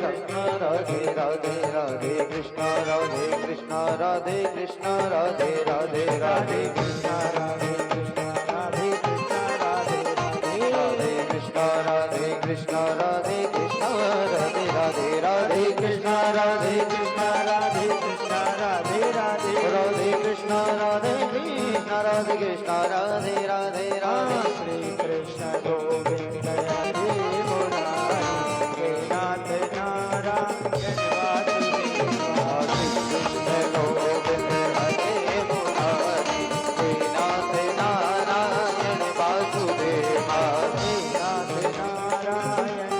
कृष्ण राधे राधे राधे कृष्ण राधे कृष्ण राधे कृष्ण राधे राधे राधे कृष्ण राधे कृष्ण राधे कृष्ण राधे कृष्ण राधे कृष्ण राधे राधे राधे कृष्ण राधे कृष्ण राधे कृष्ण राधे राधे राधे कृष्ण राधे कृष्ण राधे कृष्ण राधे राधे राधे श्री कृष्ण गोविंद हरे मुरारी नाथ नारायण वासुदेवा श्री कृष्ण गोविंद हरे मुरारी नाथ नारायण वासुदेवा नाथ नारायण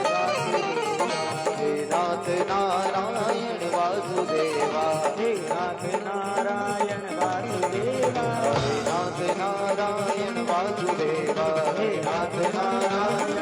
वासुदेवा नाथ नारायण वासुदेवा नाथ नारायण वासुदेवा नाथ नारायण वासुदेवा नाथ नारायण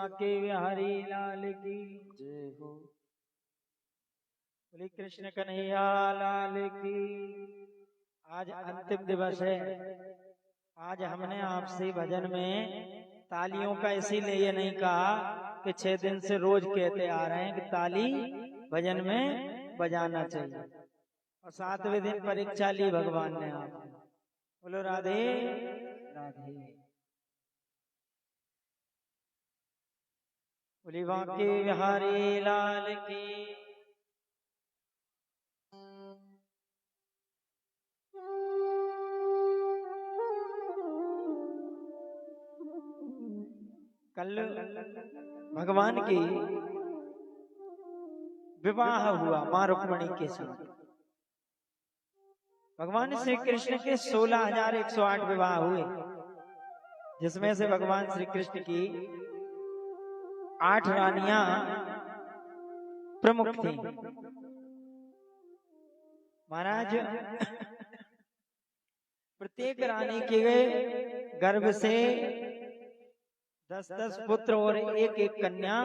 कृष्ण के बिहारी लाल की जय हो। बोली कृष्ण कन्हैया लाल की। आज अंतिम दिवस है। आज हमने आपसे भजन में तालियों का इसीलिए नहीं कहा कि 6 दिन से रोज कहते आ रहे हैं कि ताली भजन में बजाना चाहिए, और 7वें दिन परीक्षा ली भगवान ने आप। बोलो राधे राधे। बोली बांके बिहारी लाल की। कल भगवान की विवाह हुआ मां रुक्मिणी के साथ। भगवान श्री कृष्ण के 16,108 विवाह हुए, जिसमें से भगवान श्री कृष्ण की 8 रानियां प्रमुख थी। महाराज प्रत्येक रानी के गर्भ से 10-10 पुत्र और 1-1 कन्या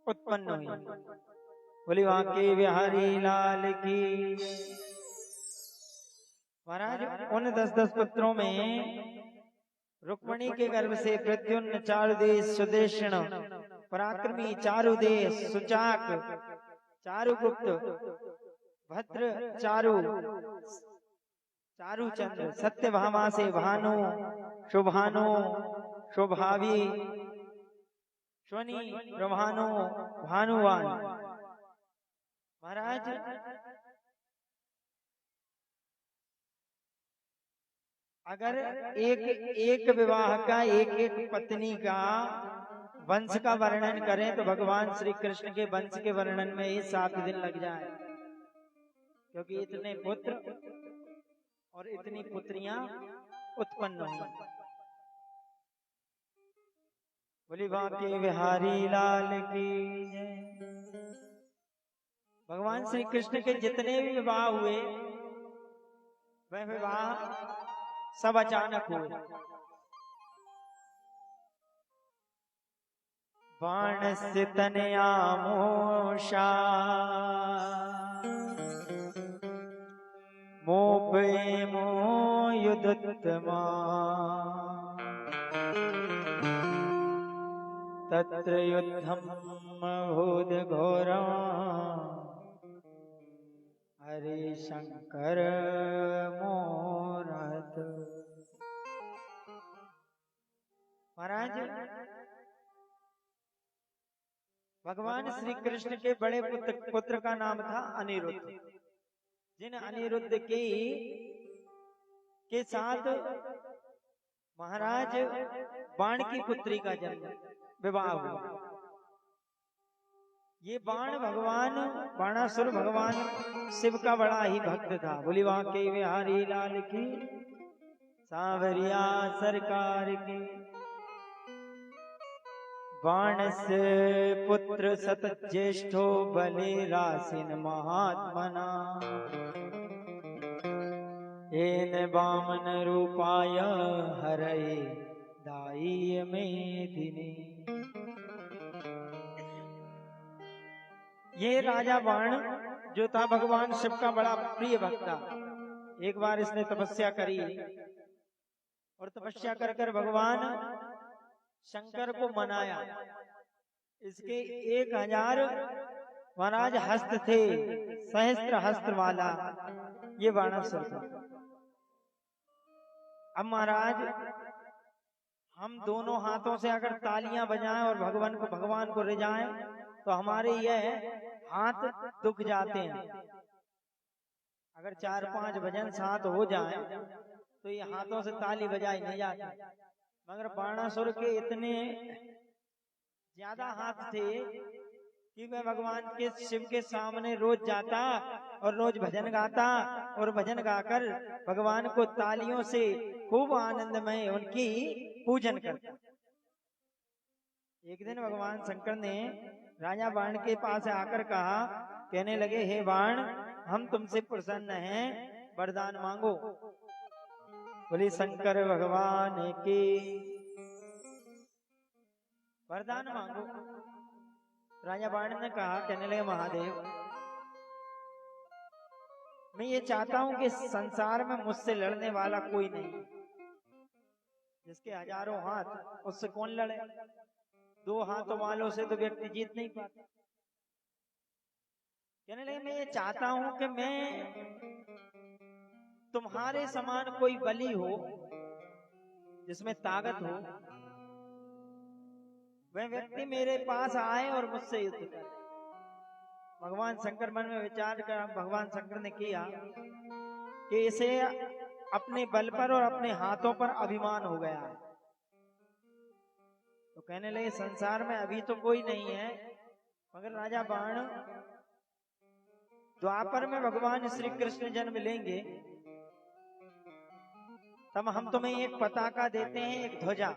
उत्पन्न हुई। बोली बांके बिहारी लाल की। महाराज उन 10-10 पुत्रों में रुक्मिणी के गर्भ से प्रद्युम्न, चारुदेश, सुदेशण, पराक्रमी, चारुदेश, सुचाक, चारुगुप्त, भद्र, चारुचंद्र, सत्यभामा से भानु, शुभानु, शुभावी, शनि, प्रभानु, भानुवान। महाराज अगर एक विवाह का एक पत्नी का वंश का वर्णन करें तो भगवान श्री कृष्ण के वंश के वर्णन में ही 7 दिन लग जाए, क्योंकि इतने पुत्र और इतनी पुत्रियां उत्पन्न हुई। बोली बांके बिहारी लाल की। भगवान श्री कृष्ण के जितने भी विवाह हुए वह विवाह सब अचानक हुए। बाण से तनया मोषा मोपे मो युद्धमा तत्र युद्धम भूद घोरा हरे शंकर मोरत। महाराज भगवान श्री कृष्ण के बड़े पुत्र का नाम था अनिरुद्ध, जिन अनिरुद्ध के साथ महाराज बाण की पुत्री का जन्म विवाह हुआ। ये बाण भगवान बाणासुर भगवान शिव का बड़ा ही भक्त था। बोली बांके बिहारी लाल की। सांवरिया सरकार की। बाणस पुत्र सत ज्येष्ठो बले रासिन महात्मना एन वामन रूपाय हरये दाई मेदिनी। ये राजा बाण जो था भगवान शिव का बड़ा प्रिय भक्त था। एक बार इसने तपस्या करी और तपस्या कर कर भगवान शंकर को मनाया। इसके 1000 महाराज हस्त थे, सहस्त्र हस्त वाला ये बाणासुर था। अब महाराज हम दोनों हाथों से अगर तालियां बजाएं और भगवान को रिझाएं तो हमारे यह हाथ दुख जाते हैं। अगर 4-5 भजन साथ हो जाए तो ये हाथों से ताली बजाई नहीं जाती। मगर बाणासुर के इतने ज्यादा हाथ थे कि वह भगवान के शिव के सामने रोज जाता और रोज भजन गाता और भजन गाकर भगवान को तालियों से खूब आनंदमय उनकी पूजन करता। एक दिन भगवान शंकर ने राजा बाण के पास आकर कहा, कहने लगे, हे बाण, हम तुमसे प्रसन्न हैं, वरदान मांगो। बोले शंकर भगवान की वरदान मांगो। राजा बाण ने कहा, कहने लगे, महादेव, मैं ये चाहता हूं कि संसार में मुझसे लड़ने वाला कोई नहीं। जिसके हजारों हाथ उससे कौन लड़े? 2 हाथों वालों से तो व्यक्ति जीत नहीं पाता। कहने लगे, मैं ये चाहता हूं कि मैं तुम्हारे समान कोई बली हो जिसमें ताकत हो, वह व्यक्ति मेरे पास आए और मुझसे युद्ध करे। भगवान शंकर मन में विचार कर भगवान शंकर ने किया कि इसे अपने बल पर और अपने हाथों पर अभिमान हो गया है। तो कहने लगे, संसार में अभी तो कोई नहीं है, मगर राजा बाण, द्वापर में भगवान श्री कृष्ण जन्म लेंगे तब हम तुम्हें एक पताका देते हैं, एक ध्वजा।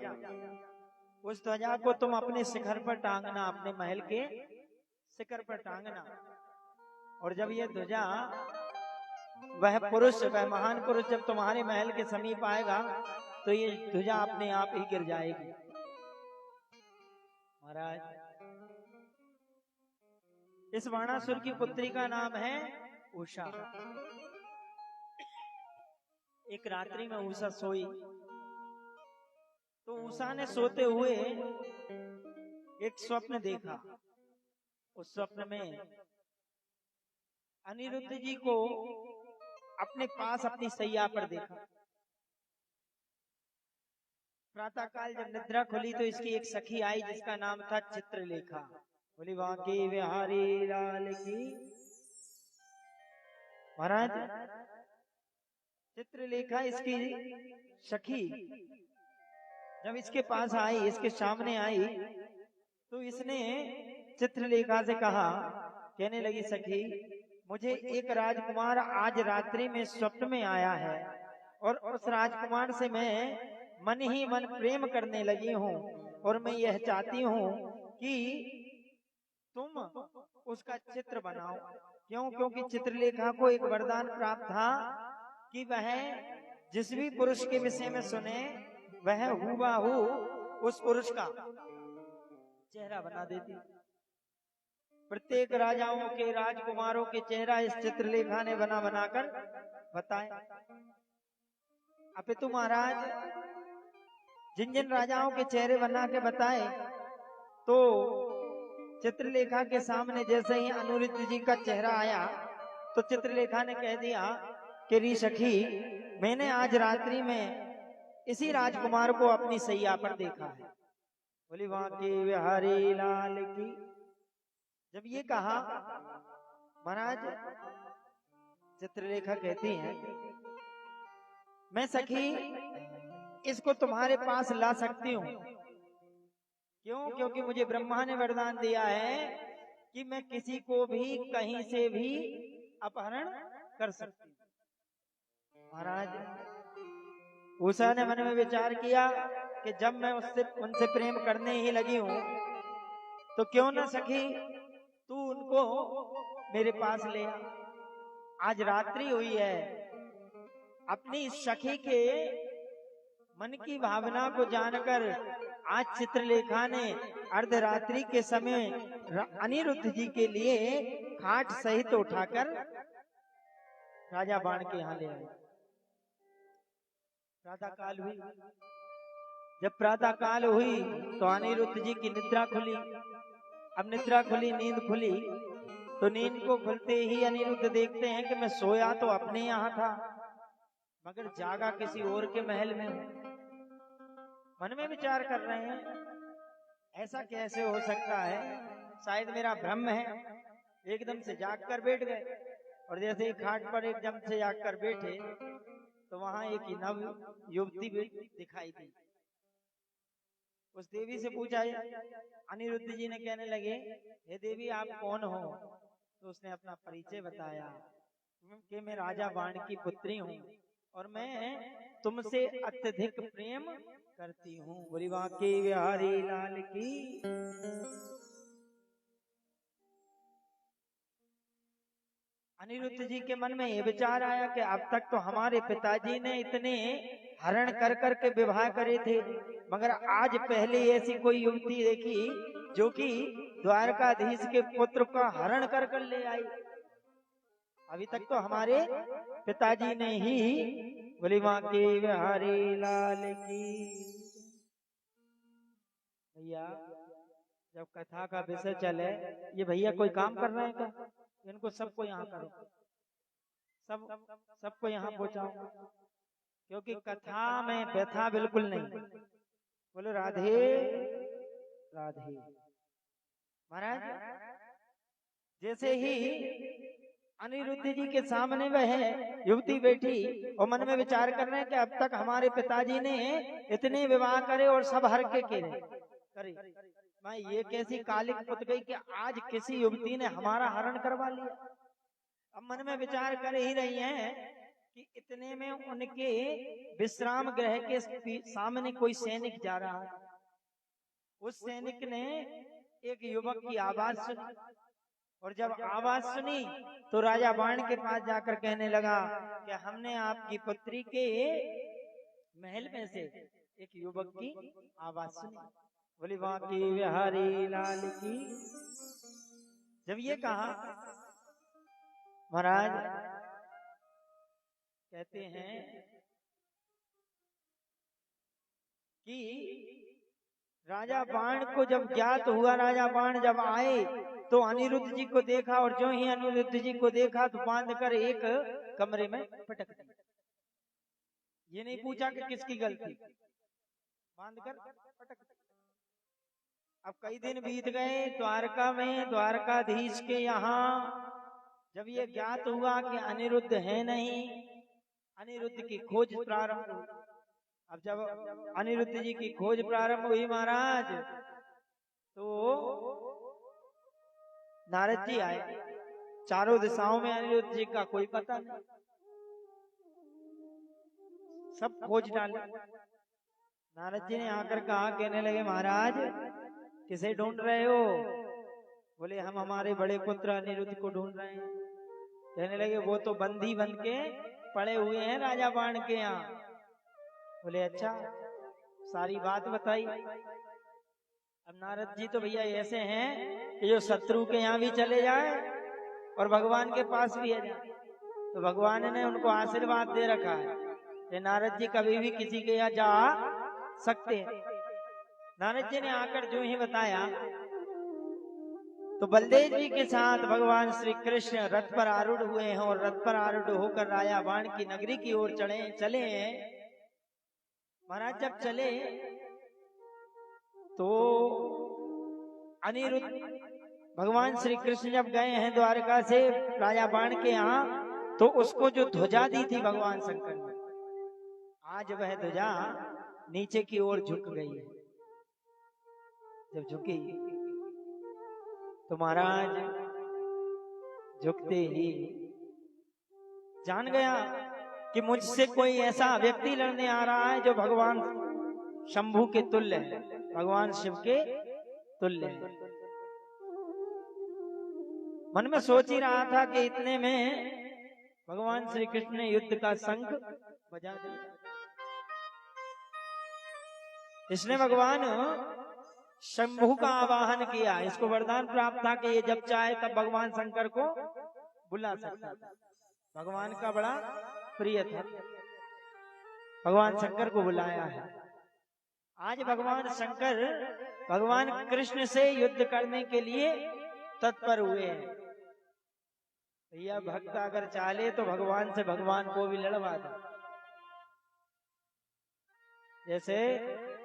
उस ध्वजा को तुम अपने शिखर पर टांगना, अपने महल के शिखर पर टांगना। और जब ये ध्वजा, वह पुरुष, वह महान पुरुष जब तुम्हारे महल के समीप आएगा तो ये ध्वजा अपने आप ही गिर जाएगी। महाराज, इस बाणासुर की पुत्री का नाम है उषा। एक रात्रि में उषा सोई तो उषा ने सोते हुए एक स्वप्न देखा। उस स्वप्न में अनिरुद्ध जी को अपने पास अपनी सैया पर देखा। प्रातः काल जब निद्रा खुली तो इसकी एक सखी आई जिसका नाम था चित्रलेखा। बोली बांके बिहारी लाल की। महाराज, चित्रलेखा इसकी सखी जब इसके पास आई, इसके सामने आई, तो इसने चित्रलेखा से कहा, कहने लगी, सखी, मुझे एक राजकुमार आज रात्रि में स्वप्न में आया है और उस राजकुमार से मैं मन ही मन प्रेम करने लगी हूँ और मैं यह चाहती हूँ कि तुम उसका चित्र बनाओ। क्यों? क्योंकि चित्रलेखा को एक वरदान प्राप्त था कि वह जिस भी पुरुष के विषय में सुने वह हूबहू उस पुरुष का चेहरा बना देती। प्रत्येक राजाओं के, राजकुमारों के चेहरा इस चित्रलेखा ने बना बनाकर बताए। अपितु महाराज, जिन जिन राजाओं के चेहरे बना के बताए तो चित्रलेखा के सामने जैसे ही अनिरुद्ध जी का चेहरा आया तो चित्रलेखा ने कह दिया कि री सखी, मैंने आज रात्रि में इसी राजकुमार को अपनी सैया पर देखा है। बोली बांके बिहारी लाल की। जब ये कहा, महाराज, चित्रलेखा कहती हैं, मैं सखी इसको तुम्हारे पास ला सकती हूँ। क्यों? क्योंकि मुझे ब्रह्मा ने वरदान दिया है कि मैं किसी को भी कहीं से भी अपहरण कर सकती हूँ। महाराज, उषा ने मन में विचार किया कि जब मैं उनसे प्रेम करने ही लगी हूँ तो क्यों न सखी तू उनको मेरे पास ले आ। आज रात्रि हुई है, अपनी सखी के मन की भावना को जानकर आज चित्रलेखा ने अर्धरात्रि के समय अनिरुद्ध जी के लिए खाट सहित उठाकर राजा बाण के यहाँ ले आए। प्रातः काल हुई। जब प्रातः काल हुई तो अनिरुद्ध जी की निद्रा खुली। अब निद्रा खुली, नींद खुली, तो नींद को खुलते ही अनिरुद्ध देखते हैं कि मैं सोया तो अपने यहाँ था मगर जागा किसी और के महल में हूं। मन में विचार कर रहे हैं ऐसा कैसे हो सकता है, शायद मेरा भ्रम है। एकदम से जाग कर बैठ गए और जैसे ही खाट पर एकदम से जाग कर बैठे तो वहां एक नव युवती भी दिखाई दी। उस देवी से पूछा, अनिरुद्ध जी ने कहने लगे, हे देवी आप कौन हो? तो उसने अपना परिचय बताया कि मैं राजा बाण की पुत्री हूँ और मैं तुमसे अत्यधिक प्रेम करती हूँ। बोली बांके बिहारी लाल की। अनिरुद्ध जी के मन में ये विचार आया कि अब तक तो हमारे पिताजी ने इतने हरण कर कर के विवाह करे थे, मगर आज पहले ऐसी कोई युवती देखी जो कि द्वारकाधीश के पुत्र का हरण कर कर ले आई। अभी तक तो हमारे पिताजी ने ही। बोली माँ के बिहारी लाल की। भैया जब कथा का विषय चले, ये भैया कोई काम कर रहे हैं क्या? इनको सबको यहाँ करो, सबको यहाँ पहुँचाओ, क्योंकि कथा में व्यथा बिल्कुल नहीं। बोलो राधे राधे। महाराज जैसे ही अनिरुद्ध जी के सामने वह युवती बैठी और मन में विचार कर रहे हैं कि अब तक हमारे पिताजी ने इतने विवाह करे और सब हर के करे, मैं ये कैसी कालिक पुत गई कि आज किसी युवती ने हमारा हरण करवा लिया। अब मन में विचार कर ही रही हैं कि इतने में उनके विश्राम गृह के सामने कोई सैनिक जा रहा है। उस सैनिक ने एक युवक की आवाज सुनी और जब आवाज सुनी तो राजा बाण के पास जाकर कहने लगा कि हमने आपकी पुत्री के महल में से एक युवक की आवाज सुनी। बोली बांके बिहारी लाल की। जब ये कहा, महाराज कहते हैं कि राजा बाण को जब ज्ञात हुआ, राजा बाण जब आए तो अनिरुद्ध जी को देखा और जो ही अनिरुद्ध जी को देखा तो बांध कर एक कमरे में पटक दिया। ये नहीं पूछा कि किसकी गलती, बांध कर पटक दिया। अब कई दिन बीत गए द्वारका में, द्वारकाधीश के यहाँ जब ये ज्ञात हुआ कि अनिरुद्ध है नहीं, अनिरुद्ध की खोज प्रारंभ हुई। अब जब अनिरुद्ध जी की खोज प्रारंभ हुई महाराज, तो नारद जी आए। चारों दिशाओं में अनिरुद्ध जी का कोई पता नहीं, सब खोज डाले। नारद जी ने आकर कहा, कहने लगे महाराज किसे ढूंढ रहे हो? बोले हम हमारे बड़े पुत्र अनिरुद्ध को ढूंढ रहे हैं। कहने लगे वो तो बंदी बन के पड़े हुए हैं राजा बाण के यहाँ। बोले अच्छा, सारी बात बताई। अब नारद जी तो भैया ऐसे हैं कि जो शत्रु के यहाँ भी चले जाए और भगवान के पास भी आ जाए, तो भगवान ने उनको आशीर्वाद दे रखा है कि नारद जी कभी भी किसी के यहाँ जा सकते हैं। नारद जी ने आकर जो ही बताया तो बलदेव जी के साथ भगवान श्री कृष्ण रथ पर आरूढ़ हुए हैं और रथ पर आरूढ़ होकर राजा बाण की नगरी की ओर चले हैं। महाराज जब चले तो अनिरुद्ध भगवान श्री कृष्ण जब गए हैं द्वारका से राजा बाण के यहाँ, तो उसको जो ध्वजा दी थी भगवान शंकर ने, आज वह ध्वजा नीचे की ओर झुक गई है। जब झुकी तो महाराज झुकते ही जान गया कि मुझसे कोई ऐसा व्यक्ति लड़ने आ रहा है जो भगवान शंभू के तुल्य है, भगवान शिव के तुल्य है। मन में सोच ही रहा था कि इतने में भगवान श्री कृष्ण ने युद्ध का शंख बजा दिया। इसने भगवान शंभु का आवाहन किया। इसको वरदान प्राप्त था कि ये जब चाहे तब भगवान शंकर को बुला सकता था। भगवान का बड़ा प्रिय था, भगवान शंकर को बुलाया है। आज भगवान शंकर भगवान कृष्ण से युद्ध करने के लिए तत्पर हुए हैं। यह भक्त अगर चाहे तो भगवान से भगवान को भी लड़वा दे। जैसे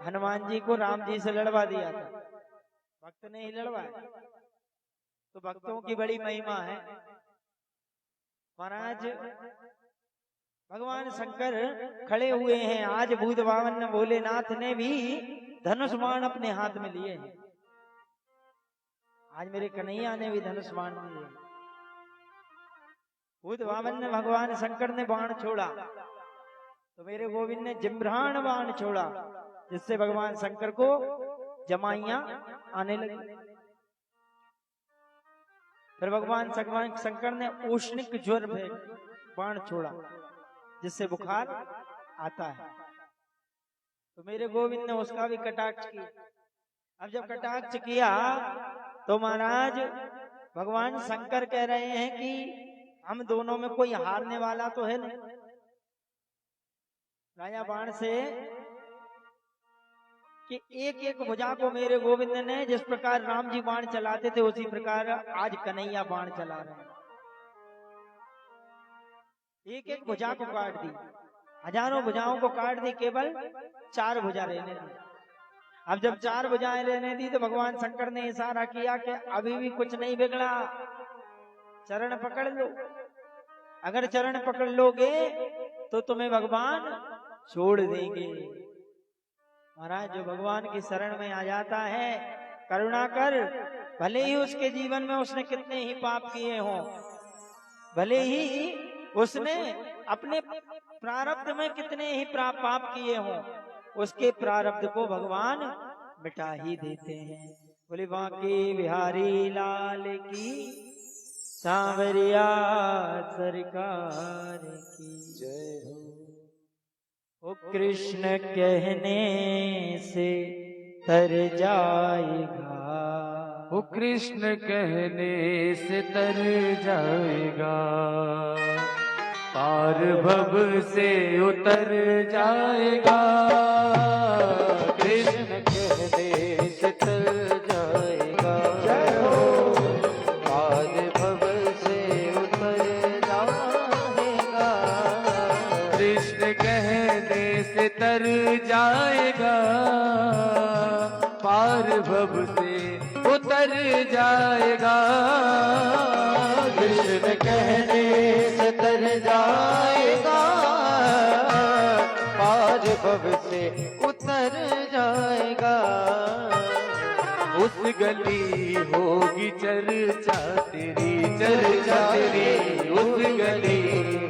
हनुमान जी को राम जी से लड़वा दिया था, भक्त ने ही लड़वाया। तो भक्तों की बड़ी महिमा है। महाराज भगवान शंकर खड़े हुए हैं। आज भूत भावन भोलेनाथ ने भी धनुष बाण अपने हाथ में लिए हैं। आज मेरे कन्हैया ने भी धनुष बाण लिए। भूत भावन ने भगवान शंकर ने बाण छोड़ा तो मेरे गोविंद ने जिम्राण बाण छोड़ा, जिससे भगवान शंकर को जमाइयां आने लगी। फिर भगवान शंकर ने उष्णिक ज्वर में बाण छोड़ा, जिससे बुखार आता है। तो मेरे गोविंद ने उसका भी कटाक्ष किया। अब जब कटाक्ष किया तो महाराज भगवान शंकर कह रहे हैं कि हम दोनों में कोई हारने वाला तो है नहीं। राजा बाण से कि एक एक भुजा को मेरे गोविंद ने जिस प्रकार राम जी बाण चलाते थे उसी प्रकार आज कन्हैया बाण चला रहे हैं। एक एक भुजा को काट दी, हजारों भुजाओं को काट दी, केवल 4 भुजा रहने दी। अब जब 4 भुजाएं रहने दी तो भगवान शंकर ने इशारा किया कि अभी भी कुछ नहीं बिगड़ा, चरण पकड़ लो। अगर चरण पकड़ लोगे तो तुम्हें भगवान छोड़ देंगे। महाराज जो भगवान की शरण में आ जाता है, करुणा कर, भले ही उसके जीवन में उसने कितने ही पाप किए हों, भले ही उसने अपने प्रारब्ध में कितने ही पाप किए हों, उसके प्रारब्ध को भगवान मिटा ही देते हैं। बोले बांके बिहारी लाल की, सांवरिया सरकार की जय हो। ओ कृष्ण कहने से तर जाएगा, वो कृष्ण कहने से तर जाएगा, पार भव से उतर जाएगा। कृष्ण कहने से तर जाएगा, पार भव से उतर जाएगा। कृष्ण कहने से तर जाएगा, पार भव से उतर जाएगा। कृष्ण कहने से तर जाएगा, पार भव से उतर जाएगा। उस गली होगी चर्चा तेरी, चर्चा तेरी, उस गली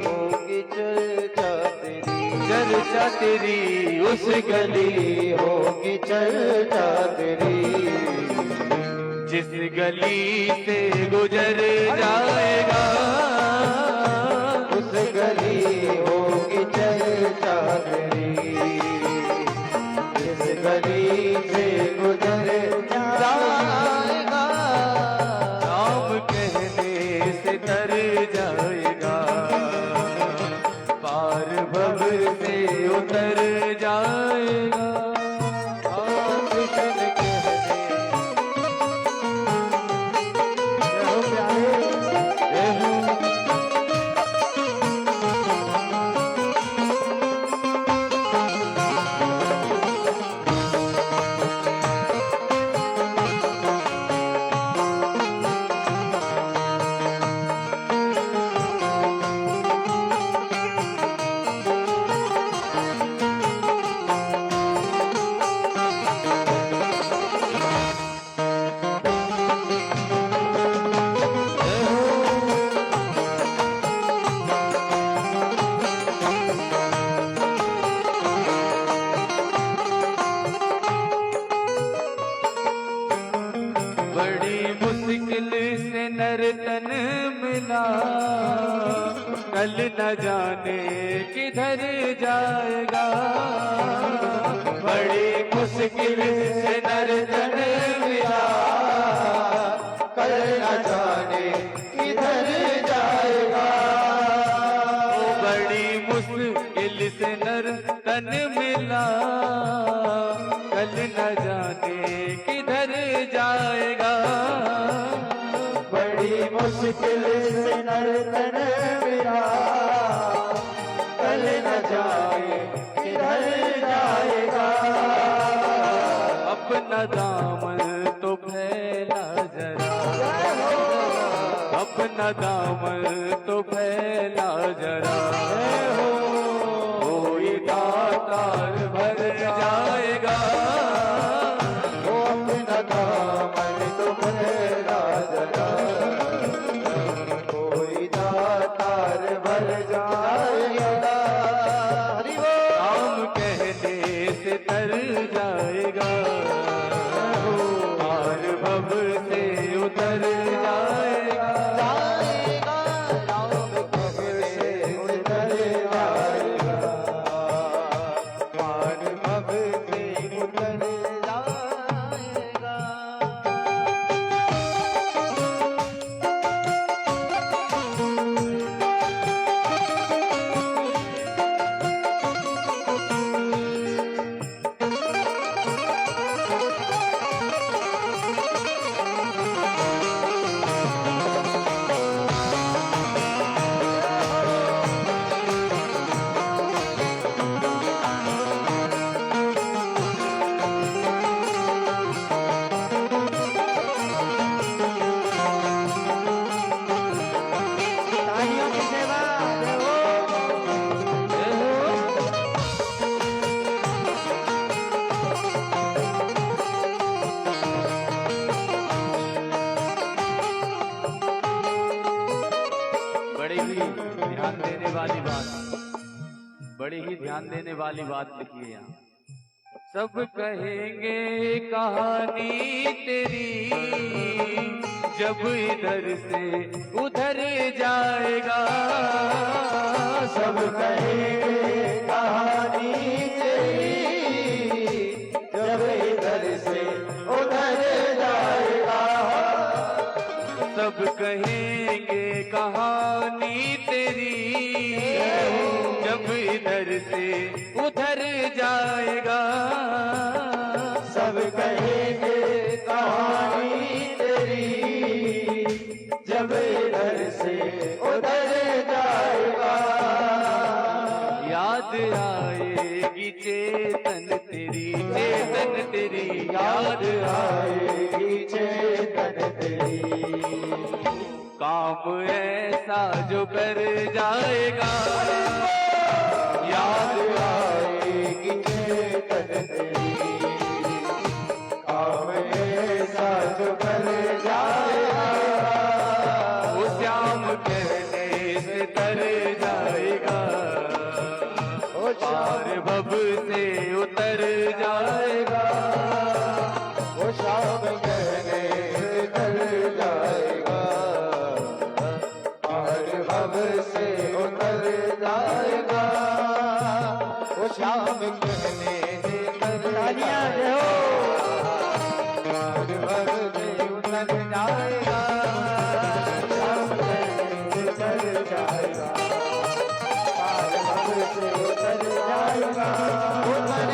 होगी चर्चा तेरी, चर्चा तेरी, उस गली होगी चर्चा तेरी। जिस गली से गुजर जाएगा, उस गली होगी चर्चा तेरी। जिस गली से गुजर जाएगा, नाम कहने से तर जाएगा, पार भव से उतर जाएगा। से नर्तन मिला, कल न जाने किधर जाएगा। बड़ी मुश्किल से नर्तन मिला, कल न जाने किधर जाएगा। बड़ी मुश्किल से नर्तन मिला, कल न जाने किधर जाएगा। बड़ी मुश्किल से नर्तन मिला, कल न जाने किधर जाएगा। अपना दामन तो फैला जरा, अपना दामन तो फैला जरा। कोई दातार भर जाएगा। वो अपना दामन तो फैला जरा, कोई दातार भर जाएगा। नाम कहने से तर जाएगा, पार भव से उतर जाएगा। नाम कहने से उतर जाएगा, पार भव से उतर जाएगा। बड़ी ही ध्यान देने वाली बात लिखी है यहाँ। सब कहेंगे कहानी तेरी, जब इधर से उधर जाएगा। सब कहेंगे कहानी तेरी, जब इधर से उधर जाएगा। सब कहेंगे कहानी तेरी, जब इधर से उधर जाएगा। सब कहेंगे कहानी तेरी, जब इधर से उधर जाएगा। याद आएगी चेतन तेरी, चेतन तेरी याद आएगी चेतन तेरी। काम ऐसा जो कर जाएगा, याद आएगी चेतन तेरी। काम ऐसा जो कर जाएगा, वो श्याम कहने से तर जाएगा। पार भव से उतर जाएगा। वो श्याम कहने से तर जाएगा, पार भव से उतर जाएगा। वो श्याम कहने से तर जाएगा, पार भव से उतर जाएगा। श्याम कहने से तर जाएगा, पार भव से उतर जाएगा। उतर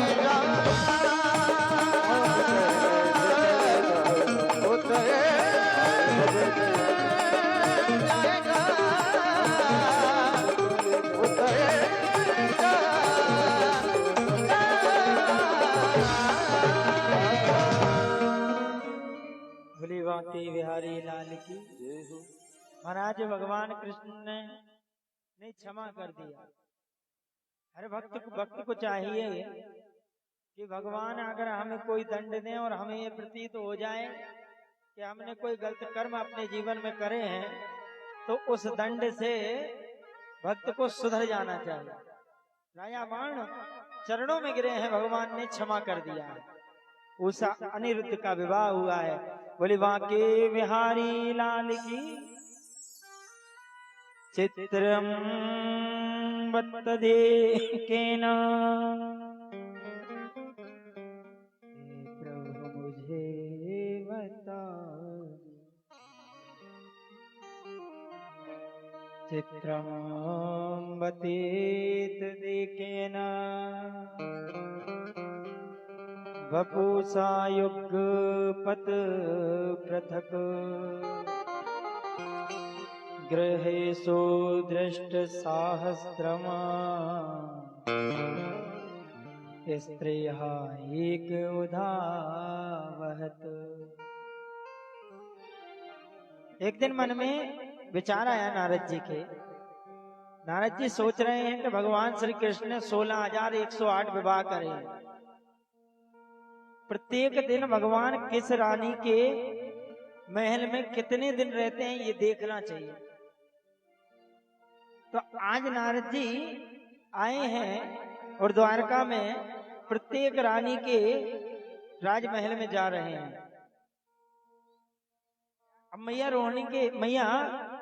भोलेबांके बिहारी लाल की जय हो। महाराज भगवान कृष्ण ने क्षमा कर दिया। हर भक्त को चाहिए कि भगवान अगर हमें कोई दंड दें और हमें ये प्रतीत हो जाए कि हमने कोई गलत कर्म अपने जीवन में करे हैं, तो उस दंड से भक्त को सुधर जाना चाहिए। राजा बाण चरणों में गिरे हैं, भगवान ने क्षमा कर दिया है। उषा अनिरुद्ध का विवाह हुआ है। बोले बांके बिहारी लाल की। चित्रम बत देखेन प्रभु मुझे बता। चित्रम बतीत देखेन वपुषा युग पत पृथक। गृहेषु दृष्ट साहस्रम स्त्रियः एक उधावहत। एक दिन मन में विचार आया नारद जी के। नारद जी सोच रहे हैं कि भगवान श्री कृष्ण ने 16,108 विवाह करे। प्रत्येक दिन भगवान किस रानी के महल में कितने दिन रहते हैं ये देखना चाहिए। तो आज नारद जी आए हैं और द्वारका में प्रत्येक रानी के राजमहल में जा रहे हैं। अब मैया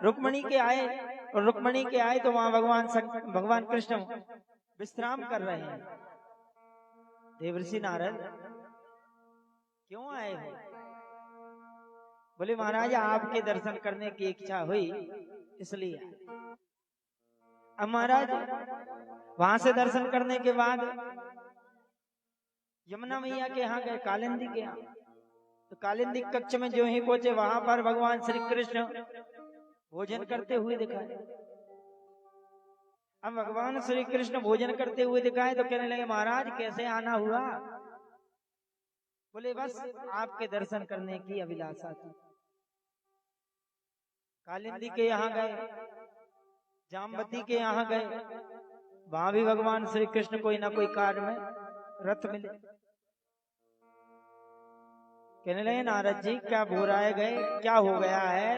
रुक्मणी के आए और रुक्मणी के आए तो वहां भगवान कृष्ण विश्राम कर रहे हैं। देवर्षि नारद क्यों आए हो? बोले महाराज आपके दर्शन करने की इच्छा हुई इसलिए। अब महाराज वहां से दर्शन करने के बाद यमुना मैया के यहाँ गए, कालिंदी के यहाँ। तो कालिंदी कक्ष में जो ही पहुंचे वहां पर भगवान श्री कृष्ण भोजन करते हुए दिखाए। अब भगवान श्री कृष्ण भोजन करते हुए दिखाए तो कहने लगे महाराज कैसे आना हुआ? बोले बस आपके दर्शन करने की अभिलाषा थी। कालिंदी के यहाँ गए, जामवती के यहाँ गए, वहां भी भगवान श्री कृष्ण कोई ना कोई कार्य में रत मिले। कहने लगे नारद जी क्या बुराए गए, क्या हो गया है?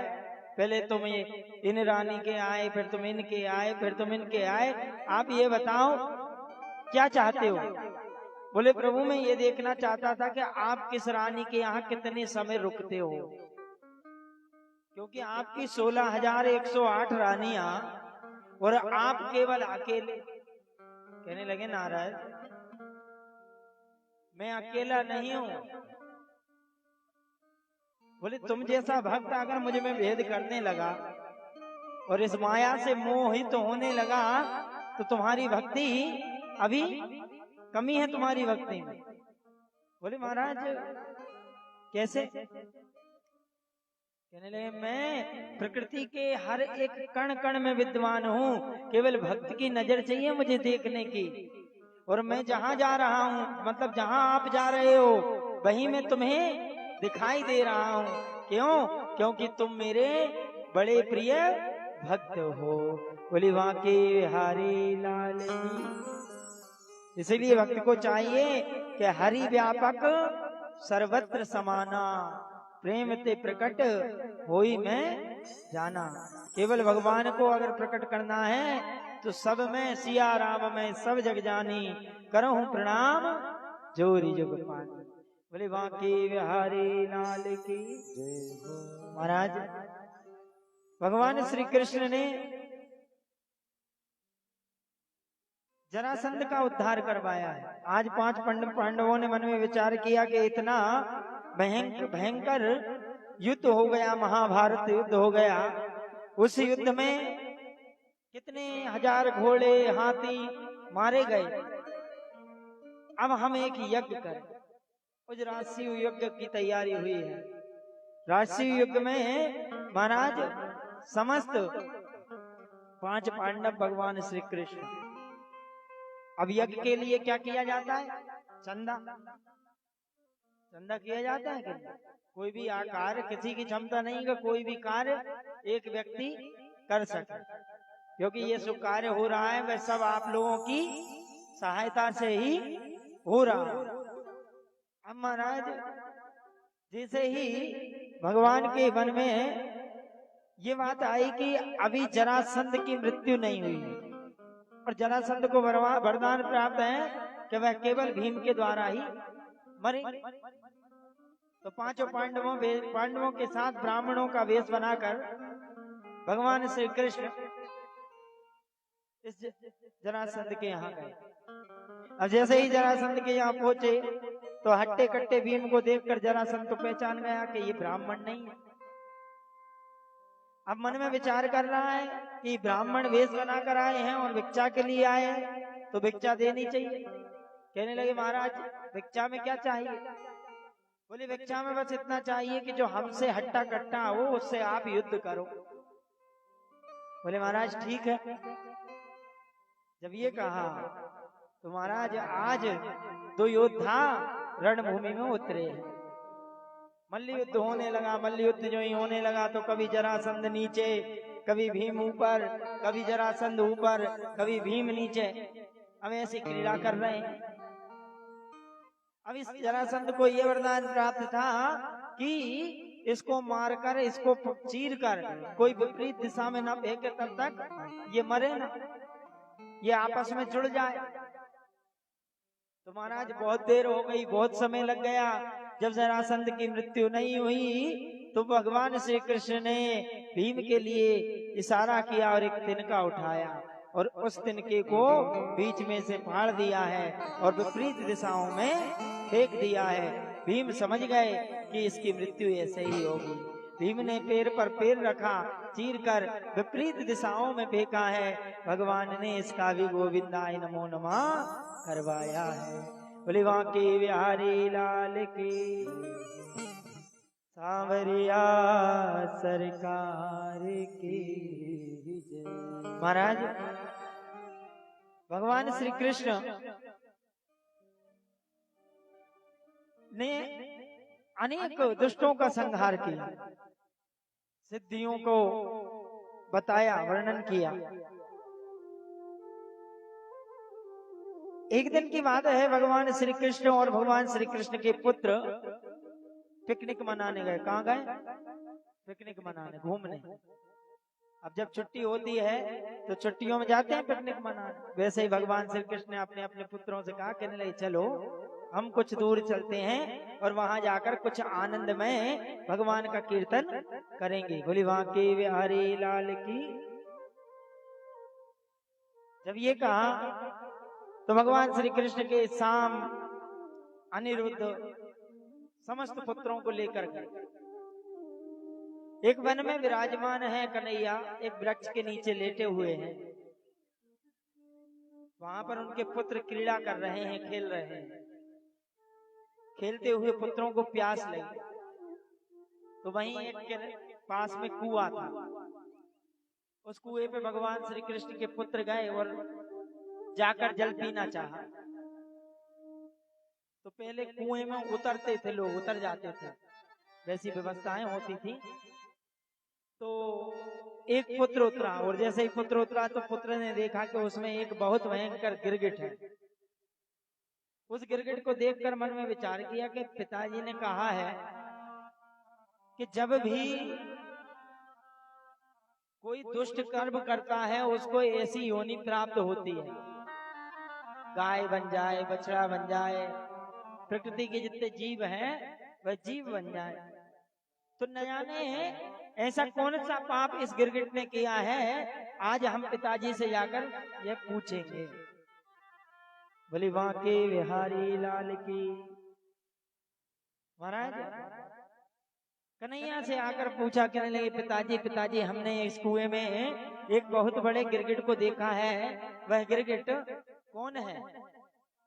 पहले तुम इन रानी के आए, फिर तुम इनके आए, फिर तुम इनके आए, आप ये बताओ क्या चाहते हो? बोले प्रभु मैं ये देखना चाहता था कि आप किस रानी के यहाँ कितने समय रुकते हो, क्योंकि आपकी 16,108 रानियां और आप केवल अकेले। कहने लगे नारद मैं अकेला नहीं हूं। बोले तुम जैसा भक्त अगर मुझे में भेद करने लगा और इस माया से मोहित होने लगा तो तुम्हारी भक्ति अभी कमी है तुम्हारी भक्ति में। बोले महाराज कैसे? कहने लगे मैं प्रकृति के हर एक कण कण में विद्वान हूँ, केवल भक्त की नजर चाहिए मुझे देखने की। और मैं जहां जा रहा हूँ, मतलब जहां आप जा रहे हो वहीं मैं तुम्हें दिखाई दे रहा हूँ। क्यों? क्योंकि तुम मेरे बड़े प्रिय भक्त हो। बोली बांके बिहारी लाल की। इसीलिए भक्त को चाहिए कि हरि व्यापक सर्वत्र समाना, प्रेम ते प्रकट होई मैं जाना। केवल भगवान को अगर प्रकट करना है तो सब में सिया राम में सब जग जानी, करहूं प्रणाम जोरी जुग पानी। बोले बांके बिहारी लाल की। महाराज भगवान श्री कृष्ण ने जरासंध का उद्धार करवाया है। आज 5 पांडवों ने मन में विचार किया कि इतना भयंकर युद्ध हो गया, महाभारत युद्ध हो गया। उस युद्ध में कितने हजार घोड़े हाथी मारे गए। अब हम एक यज्ञ करें। उस राष्ट्रीय यज्ञ की तैयारी हुई है। राष्ट्रीय यज्ञ में महाराज समस्त 5 पांडव भगवान श्री कृष्ण। अब यज्ञ के लिए क्या किया जाता है? चंदा किया जाता है। कोई भी कार्य, किसी की क्षमता नहीं कि कोई भी कार्य एक व्यक्ति कर सके, क्योंकि ये जो कार्य हो रहा है वह सब आप लोगों की सहायता से ही हो रहा है। अब महाराज जैसे ही भगवान के वन में ये बात आई कि अभी जरासंध की मृत्यु नहीं हुई है और जरासंध को वरदान प्राप्त है कि वह केवल भीम के द्वारा ही मरे। तो पांचों पांडवों के साथ ब्राह्मणों का वेश बनाकर भगवान श्री कृष्ण इस जरासंध के यहाँ गए। अब जैसे ही जरासंध के यहाँ पहुंचे तो हट्टे कट्टे भीम को देखकर जरासंध तो पहचान गया कि ये ब्राह्मण नहीं है। अब मन में विचार कर रहा है कि ब्राह्मण वेश बनाकर आए हैं और भिक्षा के लिए आए हैं तो भिक्षा देनी चाहिए। कहने लगे महाराज भिक्षा में क्या चाहिए? बोले भिक्षा में बस इतना चाहिए कि जो हमसे हट्टा कट्टा हो उससे आप युद्ध करो। बोले महाराज ठीक है। जब ये कहा तो महाराज आज दो योद्धा रणभूमि में उतरे हैं। मल्ल युद्ध होने लगा। मल्ल युद्ध जो ही होने लगा तो कभी जरासंध नीचे, कभी भीम ऊपर, कभी जरासंध ऊपर, कभी भीम नीचे। अब ऐसी क्रीड़ा कर रहे हैं। अब इस जरासंध को यह वरदान प्राप्त था कि इसको मारकर, इसको चीर कर कोई विपरीत दिशा में न फेंके तब तक ये मरे ना, ये आपस में जुड़ जाए। तो महाराज बहुत देर हो गई, बहुत समय लग गया। जब जरासंध की मृत्यु नहीं हुई तो भगवान श्री कृष्ण ने भीम के लिए इशारा किया और एक तिनका उठाया और उस तिनके को बीच में से फाड़ दिया है और विपरीत दिशाओं में फेंक दिया है। भीम समझ गए कि इसकी मृत्यु ऐसे ही होगी। भीम ने पैर पर पैर रखा, चीर कर विपरीत दिशाओं में फेंका है। भगवान ने इसका भी गोविंदाय नमो नमः करवाया है। बोले बांके बिहारी लाल की, सांवरिया सरकार की जय। महाराज भगवान श्री कृष्ण ने अनेक दुष्टों का संहार किया, सिद्धियों को बताया, वर्णन किया। एक दिन की बात है, भगवान श्री कृष्ण और भगवान श्री कृष्ण के पुत्र पिकनिक मनाने गए। कहाँ गए? पिकनिक मनाने, घूमने। अब जब छुट्टी होती है तो छुट्टियों में जाते हैं पिकनिक मनाने। वैसे ही भगवान श्री कृष्ण ने अपने अपने पुत्रों से कहा, कहने लगे चलो हम कुछ दूर चलते हैं और वहां जाकर कुछ आनंद में भगवान का कीर्तन करेंगे। बोली बांके बिहारी लाल की। जब ये कहा तो भगवान श्री कृष्ण के साम अनिरुद्ध समस्त पुत्रों को लेकर गए। एक वन में विराजमान है कन्हैया, एक वृक्ष के नीचे लेटे हुए हैं। वहां पर उनके पुत्र क्रीड़ा कर रहे हैं, खेल रहे हैं। खेलते हुए पुत्रों को प्यास लगी तो वहीं एक के पास में कुआं था। उस कुएं पे भगवान श्री कृष्ण के पुत्र गए और जाकर जल पीना चाहा। तो पहले कुएं में उतरते थे लोग, उतर जाते थे, वैसी व्यवस्थाएं होती थी। तो एक पुत्र उतरा और जैसे ही पुत्र उतरा तो पुत्र ने देखा कि उसमें एक बहुत भयंकर गिरगिट है। उस गिरगिट को देखकर मन में विचार किया कि पिताजी ने कहा है कि जब भी कोई दुष्ट कर्म करता है उसको ऐसी योनि प्राप्त होती है, गाय बन जाए, बछड़ा बन जाए, प्रकृति के जितने जीव हैं वह जीव बन जाए। तो न जाने ऐसा कौन सा पाप इस गिरगिट ने किया है, आज हम पिताजी से जाकर यह पूछेंगे। बोली बांके बिहारी लाल की। महाराज कन्हैया से आकर पूछा, कहने लगे पिताजी पिताजी हमने इस कुएं में एक बहुत बड़े गिरगिट को देखा है, वह गिरगिट कौन है?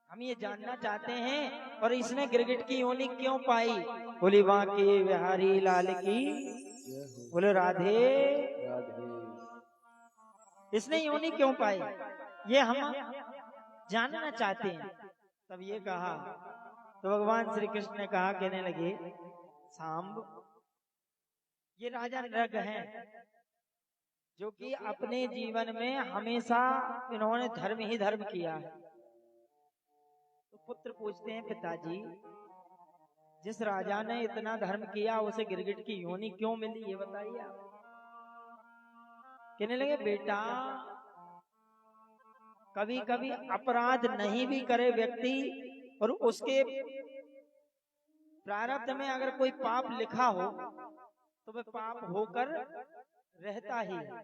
हम ये जानना चाहते हैं और इसने गिरगिट की योनि क्यों पाई? बोली बांके बिहारी लाल की। बोले राधे राधे। इसने योनि क्यों पाई ये हम जानना चाहते हैं। तब ये कहा तो भगवान श्री कृष्ण ने कहा, कहने लगे सांब ये राजा नृग हैं जो कि अपने जीवन में हमेशा इन्होंने धर्म ही धर्म किया है। तो पुत्र पूछते हैं पिताजी जिस राजा ने इतना धर्म किया उसे गिरगिट की योनि क्यों मिली, ये बताइए आप। कहने लगे बेटा कभी कभी अपराध नहीं भी करे व्यक्ति और उसके प्रारब्ध में अगर कोई पाप लिखा हो तो वह पाप होकर रहता ही है।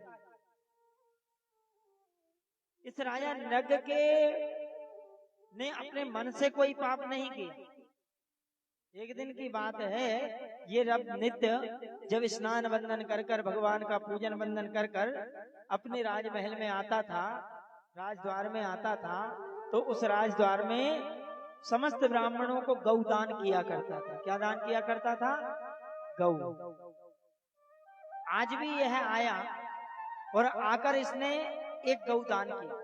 इस राजा नग के ने अपने मन से कोई पाप नहीं किया। एक दिन की बात है, ये रब नित्य जब स्नान वंदन कर कर भगवान का पूजन वंदन कर कर अपने राजमहल में आता था, राजद्वार में आता था, तो उस राजद्वार में समस्त ब्राह्मणों को गौ दान किया करता था। क्या दान किया करता था? गौ। आज भी यह आया और आकर इसने एक गौ दान किया।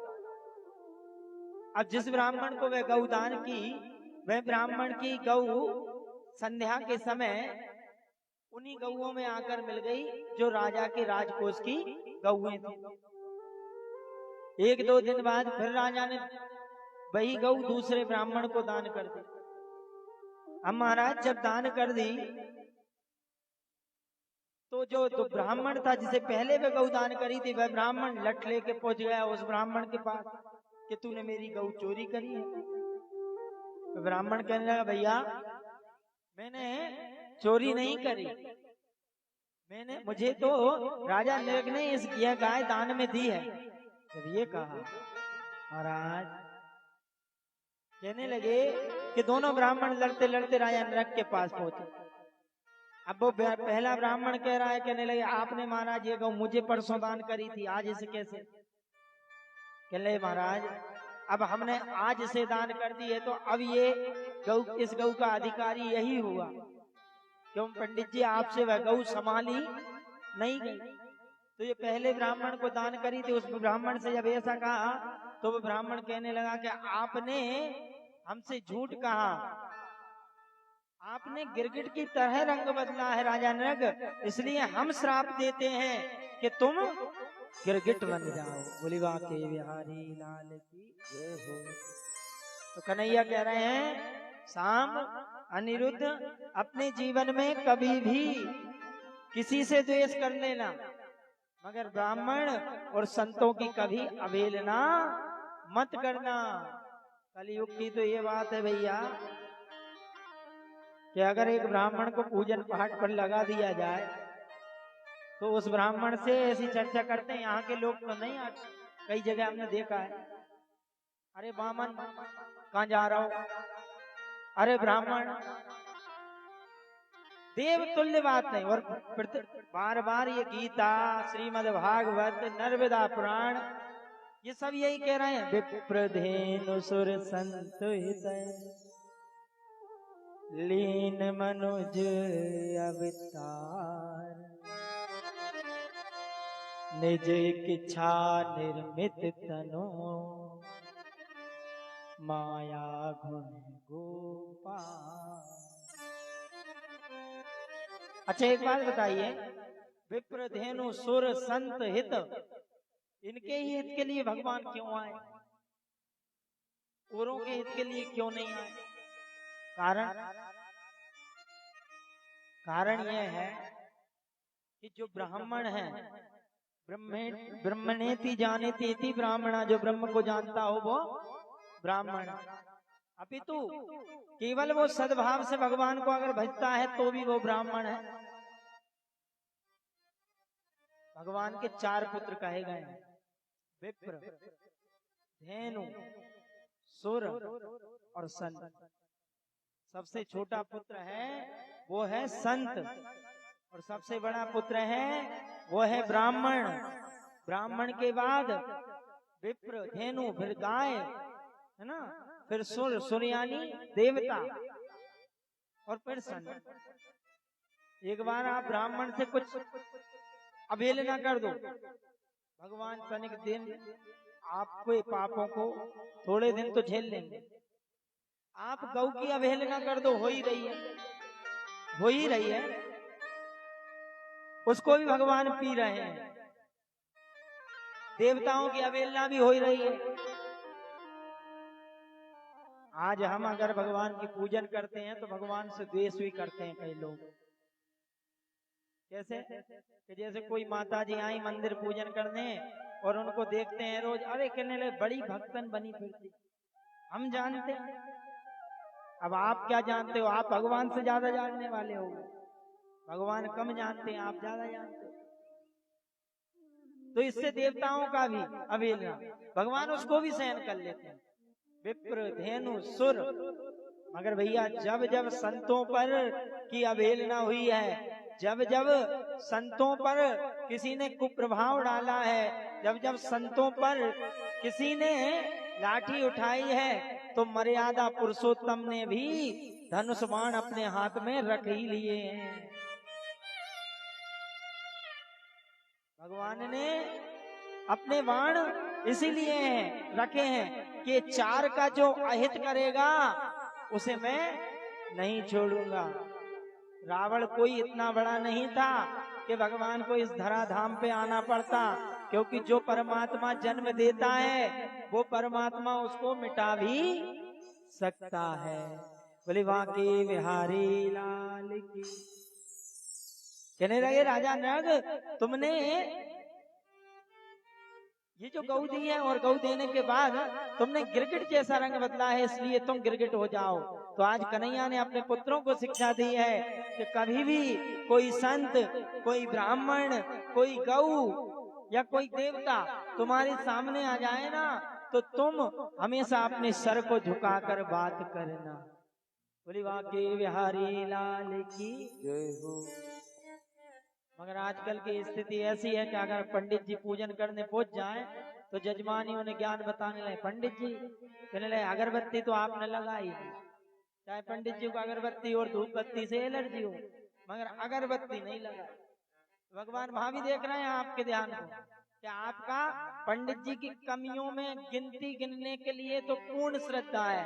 अब जिस ब्राह्मण को वह गौ दान की, वह ब्राह्मण की गौ संध्या के समय उन्हीं गौओं में आकर मिल गई जो राजा के राजकोष की गौएं थी। एक दो दिन बाद फिर राजा ने वही गौ दूसरे ब्राह्मण को दान कर दी। अब महाराज जब दान कर दी तो जो ब्राह्मण था जिसे पहले वह गौ दान करी थी, वह ब्राह्मण लठ लेके पहुंच गया उस ब्राह्मण के पास कि तूने मेरी गौ चोरी करी है। तो ब्राह्मण कहने लगा, भैया मैंने चोरी नहीं करी, मुझे तो राजा नग ने यह गाय दान में दी है। जब ये कहा, महाराज कहने लगे कि दोनों ब्राह्मण लड़ते लड़ते राजा नग के पास पहुंचे। अब वो पहला ब्राह्मण कह रहा है, कहने लगे आपने महाराज ये गौ मुझे परसों दान करी थी, आज इसे कैसे? कहने लगे महाराज अब हमने आज इसे दान कर दी है तो अब ये गौ, इस गौ का अधिकारी यही हुआ, क्यों पंडित जी आपसे वह गौ संभाली नहीं गई। तो ये पहले ब्राह्मण को दान करी थी। उस ब्राह्मण से जब ऐसा कहा तो वो ब्राह्मण कहने लगा कि आपने हमसे झूठ कहा, आपने गिरगिट की तरह रंग बदला है राजा नग, इसलिए हम श्राप देते हैं कि तुम गिरगिट बन जाओ। बोली वाके बिहारी लाल की जय हो। तो कन्हैया कह रहे हैं, शाम अनिरुद्ध अपने जीवन में कभी भी किसी से द्वेष कर लेना, मगर ब्राह्मण और संतों की कभी अवहेलना मत करना। कलयुग की तो ये बात है भैया कि अगर एक ब्राह्मण को पूजन पाठ पर लगा दिया जाए तो उस ब्राह्मण से ऐसी चर्चा करते हैं, यहाँ के लोग तो नहीं आते, कई जगह हमने देखा है, अरे बामन कहाँ जा रहा हो, अरे ब्राह्मण, देव तुल्य बात नहीं। और बार बार ये गीता, श्रीमद् भागवत, नर्मदा पुराण, ये सब यही कह रहे हैं, विप्रधेनु सुर संत लीन मनुज अवतार, निज इच्छा निर्मित तनो, माया गुण गोपाल। अच्छा एक बात बताइए, विप्रधेनु सुर संत हित, इनके ही हित के लिए भगवान क्यों आए, औरों के हित के लिए क्यों नहीं आए? कारण यह है कि जो ब्राह्मण है, ब्रह्मणेति जानेति इति ब्राह्मणा, जो ब्रह्म को जानता हो वो ब्राह्मण। अपितु केवल वो सद्भाव से भगवान को अगर भजता है तो भी वो ब्राह्मण है। भगवान के 4 पुत्र कहे गए हैं, विप्र, धेनु, सुर और संत। सबसे छोटा पुत्र है वो है संत, और सबसे बड़ा पुत्र है वो है ब्राह्मण। ब्राह्मण के बाद विप्र, धेनु, फिर गाय, है ना, फिर सुर, सुरयानी देवता, और फिर संत। एक बार आप ब्राह्मण से कुछ अवहेलना कर दो, भगवान तनिक दिन आपके पापों को थोड़े दिन तो झेल लेंगे। आप गौ की अवहेलना कर दो, हो ही रही है, उसको भी भगवान पी रहे हैं। देवताओं की अवहेलना भी हो ही रही है। आज हम अगर भगवान की पूजन करते हैं तो भगवान से द्वेष भी करते हैं कई लोग। कैसे? कि जैसे कोई माता जी आई मंदिर पूजन करने और उनको देखते हैं रोज, अरे कहने लगे बड़ी भक्तन बनी फिरती। हम जानते हैं अब आप क्या जानते हो? आप भगवान से ज्यादा जानने वाले हो। भगवान कम जानते हैं, आप ज्यादा जानते हो। तो इससे देवताओं का भी अवहेलना, भगवान उसको भी सहन कर लेते हैं। विप्र, धेनु, सुर, मगर भैया जब जब संतों पर की अवहेलना हुई है, जब जब संतों पर किसी ने कुप्रभाव डाला है, जब जब संतों पर किसी ने लाठी उठाई है, तो मर्यादा पुरुषोत्तम ने भी धनुष बाण अपने हाथ में रख ही लिए हैं। भगवान ने अपने बाण इसीलिए रखे हैं कि चार का जो अहित करेगा उसे मैं नहीं छोड़ूंगा। रावण कोई इतना बड़ा नहीं था कि भगवान को इस धराधाम पे आना पड़ता, क्योंकि जो परमात्मा जन्म देता है वो परमात्मा उसको मिटा भी सकता है। बोले बांके बिहारी लाल की। कहने लगे राजा नग, तुमने ये जो गौ दी है और गौ देने के बाद तुमने गिरगिट जैसा रंग बदला है, इसलिए तुम गिरगिट हो जाओ। तो आज कन्हैया ने अपने पुत्रों को शिक्षा दी है कि कभी भी कोई संत, कोई ब्राह्मण, कोई गौ या कोई देवता तुम्हारे सामने आ जाए ना, तो तुम हमेशा अपने सर को झुकाकर बात करना। बोली बांके बिहारी लाल की जय हो। मगर आजकल की स्थिति ऐसी है कि अगर पंडित जी पूजन करने पहुंच जाए तो जजमान ही उन्हें ज्ञान बताने लगे। पंडित जी कहने लगे अगरबत्ती तो आपने लगाई, चाहे पंडित जी को अगरबत्ती और धूप बत्ती से एलर्जी हो, मगर अगरबत्ती नहीं लगाई। भगवान वहां भी देख रहे हैं आपके ध्यान को कि आपका पंडित जी की कमियों में गिनती गिनने के लिए तो पूर्ण श्रद्धा है,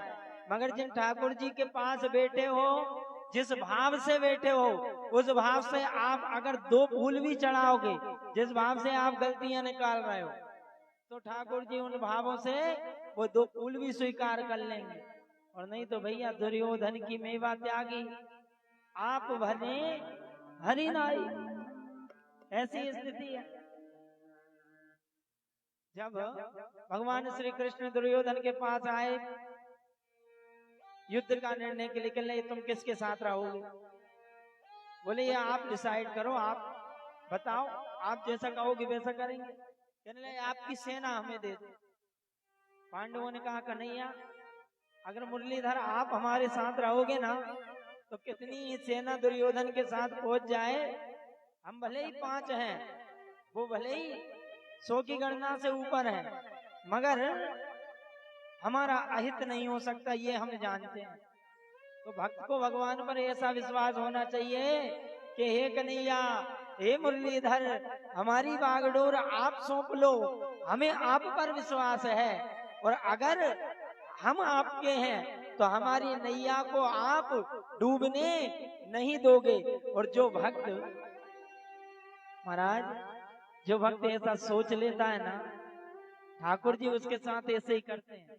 मगर जिन ठाकुर जी के पास बैठे हो, जिस भाव से बैठे हो, उस भाव से आप अगर 2 फूल भी चढ़ाओगे, जिस भाव से आप गलतियां निकाल रहे हो, तो ठाकुर जी उन भावों से वो 2 फूल भी स्वीकार कर लेंगे। और नहीं तो भैया दुर्योधन की मेवा त्यागी, आप भले हरि नाई, ऐसी स्थिति है। जब भगवान श्री कृष्ण दुर्योधन के पास आए युद्ध का निर्णय के लिए, कहने तुम किसके साथ रहोगे? बोले ये आप डिसाइड करो, आप बताओ, आप जैसा कहोगे वैसा करेंगे। कहने लगे आपकी सेना हमें दे दो। पांडवों ने कहा कन्हैया, अगर मुरलीधर आप हमारे साथ रहोगे ना, तो कितनी ही सेना दुर्योधन के साथ पहुंच जाए, हम भले ही 5 हैं, वो भले ही 100 की गणना से ऊपर है, मगर हमारा अहित नहीं हो सकता, ये हम जानते हैं। तो भक्त को भगवान पर ऐसा विश्वास होना चाहिए कि हे कन्हैया, हे मुरलीधर, हमारी बागडोर आप सौंप लो, हमें आप पर विश्वास है, और अगर हम आपके हैं तो हमारी नैया को आप डूबने नहीं दोगे। और जो भक्त, महाराज, जो भक्त ऐसा सोच लेता है ना, ठाकुर जी उसके साथ ऐसे ही करते हैं।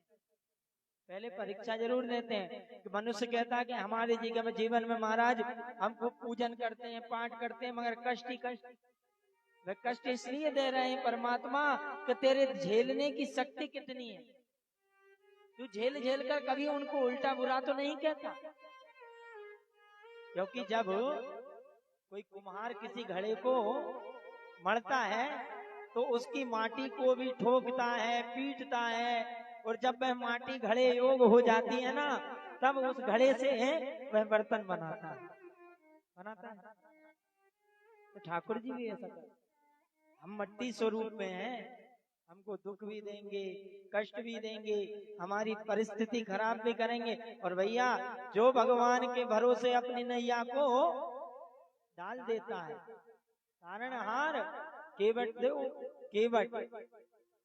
पहले परीक्षा जरूर देते हैं कि मनुष्य कहता है कि हमारे जीवन में महाराज हम खूब पूजन करते हैं, पाठ करते हैं, मगर कष्ट ही कष्ट। वे कष्ट इसलिए दे रहे हैं परमात्मा कि तेरे झेलने की शक्ति कितनी है। तू झेल झेल कर कभी उनको उल्टा बुरा तो नहीं कहता। क्योंकि जब कोई कुम्हार किसी घड़े को मढ़ता है तो उसकी माटी को भी ठोकता है, पीटता है, और जब वह माटी घड़े योग हो जाती है ना, तब उस घड़े से वह बर्तन बनाता है। तो ठाकुर जी भी ऐसा करते। हम मट्टी स्वरूप में हैं, हमको दुख भी देंगे, कष्ट भी देंगे, हमारी परिस्थिति खराब भी करेंगे। और भैया जो भगवान के भरोसे अपनी नैया को डाल देता है, तारणहार केवट देव केवट,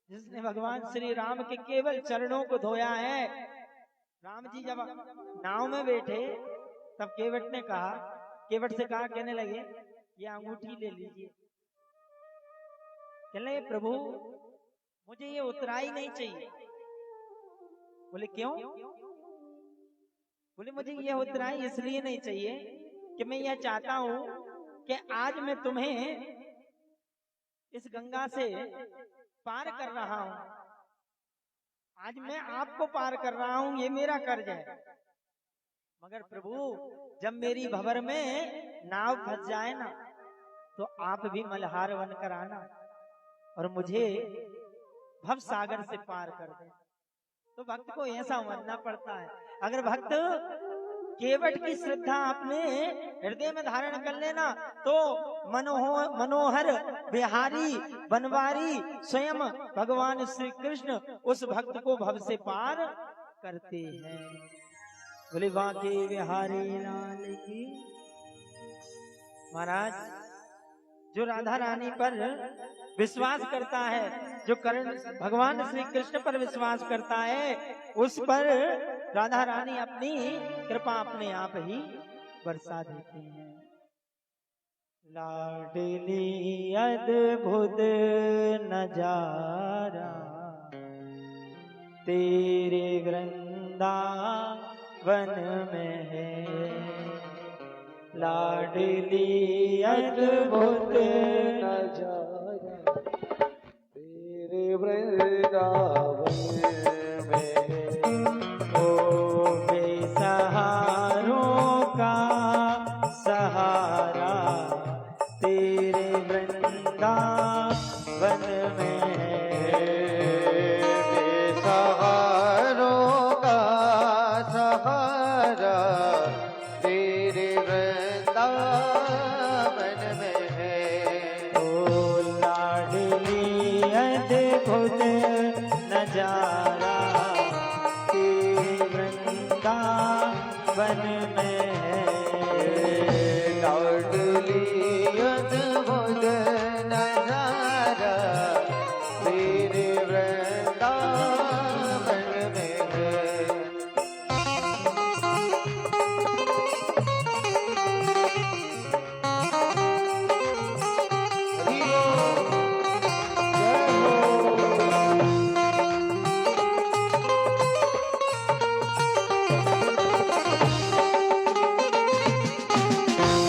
जिसने भगवान श्री राम के केवल चरणों को धोया है। राम जी जब नाव में बैठे तब केवट ने कहा, केवट से कहा, कहने लगे ये अंगूठी ले लीजिए। कहने लगे प्रभु मुझे ये उतराई नहीं चाहिए। बोले क्यों? बोले मुझे ये उतराई इसलिए नहीं चाहिए कि मैं यह चाहता हूं कि आज मैं तुम्हें इस गंगा से पार कर रहा हूं, आज मैं आपको पार कर रहा हूं, ये मेरा कर्ज है। मगर प्रभु जब मेरी भंवर में नाव फंस जाए ना तो आप भी मल्हार बनकर आना और मुझे भव सागर से पार कर दे। तो भक्त को ऐसा मानना पड़ता है। अगर भक्त केवट की श्रद्धा अपने हृदय में धारण कर लेना तो मनोहर बिहारी बनवारी स्वयं भगवान श्री कृष्ण उस भक्त को भव से पार करते हैं। बोले बांके बिहारी लाल की। महाराज जो राधा रानी पर विश्वास करता है, जो भगवान श्री कृष्ण पर विश्वास करता है, उस पर राधा रानी अपनी कृपा अपने आप ही बरसा देती हैं। लाडली अद्भुत नजारा तेरे वृंदावन में है, लाडली अद्भुत नजारा तेरे वृंदावन में है। ओ बेसहारों का सहारा तेरे वृंदावन में है। बेसहारों का सहारा तेरे वृंदावन में है। ओ लाडली अद्भुत नजारा तेरे वृंदावन में है। लाडली अद्भुत नजारा तेरे वृंदावन में है। हरि बोल, जय हो।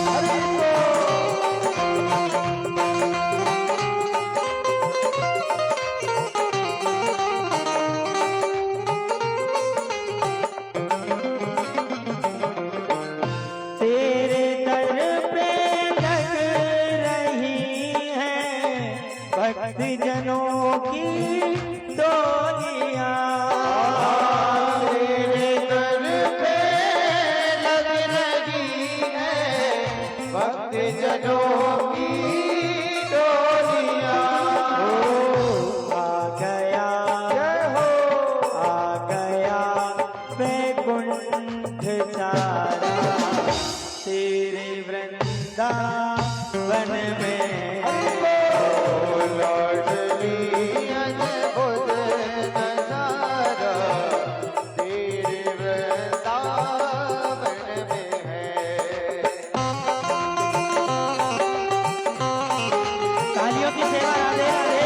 हरि बोल। तेरे दर पे लग रही है भक्त जनों की डोलियां। तेरे दर पे लग रही है भक्त जनों की डोलियां। आ गया जय हो। आ गया वैकुंठ चारा तेरे वृंदावन में है। लाडली अद्भुत नजारा तेरे वृंदावन में है। तालियों की सेवा राधे राधे।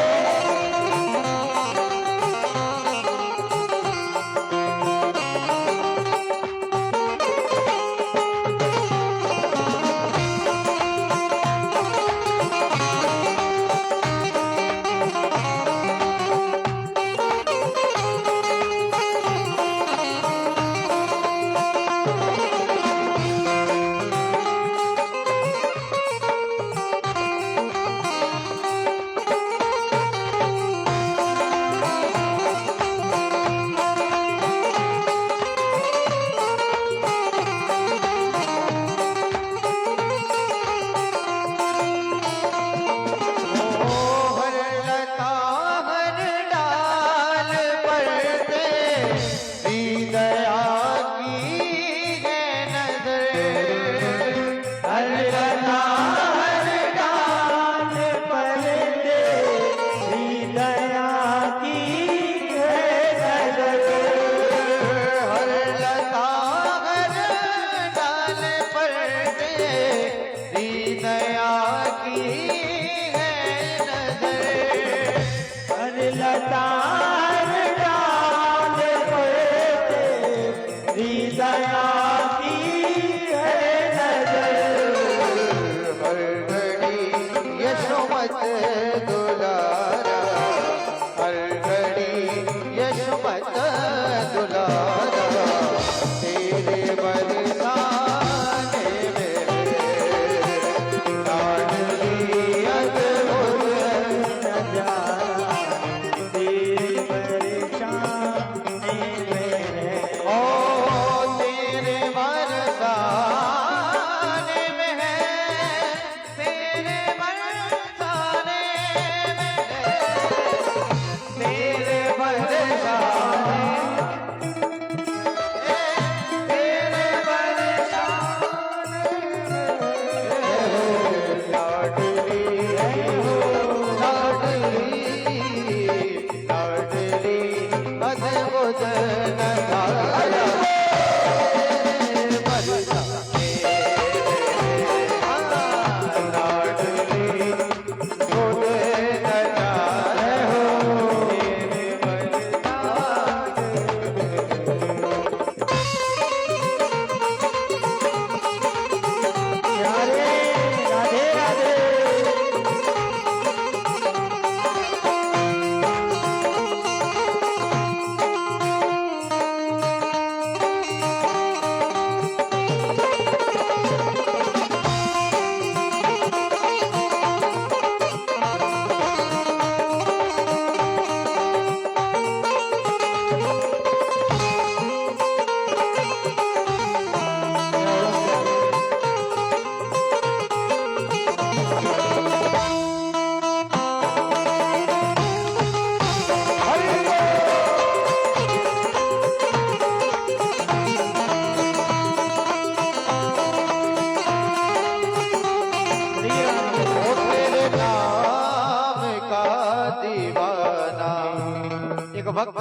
भक्त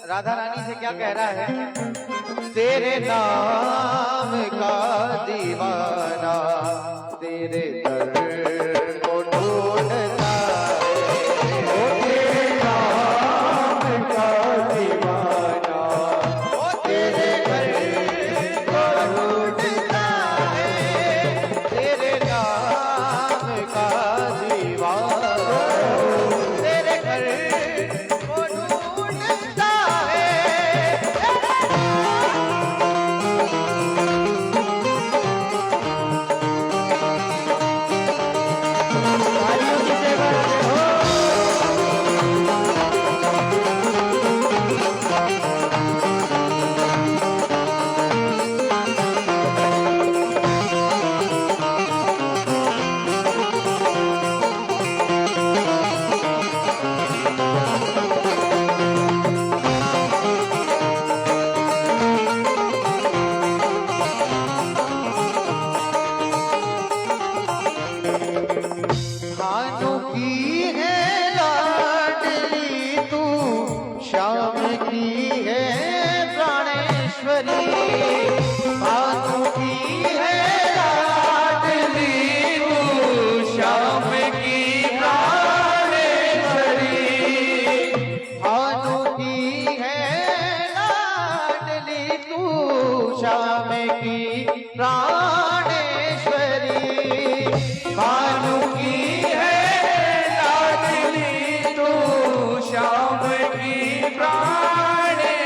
राधा रानी से क्या कह रहा है? तेरे नाम का दीवाना तेरे दर को ढूंढता है। तेरे नाम का दीवाना तेरे दर को ढूंढता है। तेरे नाम का दीवाना तेरे घर को ढूंढता है। तालियों की सेवा हो। भानु की है लाडली तू श्याम की है प्राणेश्वरी। भानु की है लाडली तू श्याम की प्राणेश्वरी। भानु की है लाडली तू श्याम की प्राणेश्वरी। भानु की है लाडली तू श्याम की प्राणेश्वरी।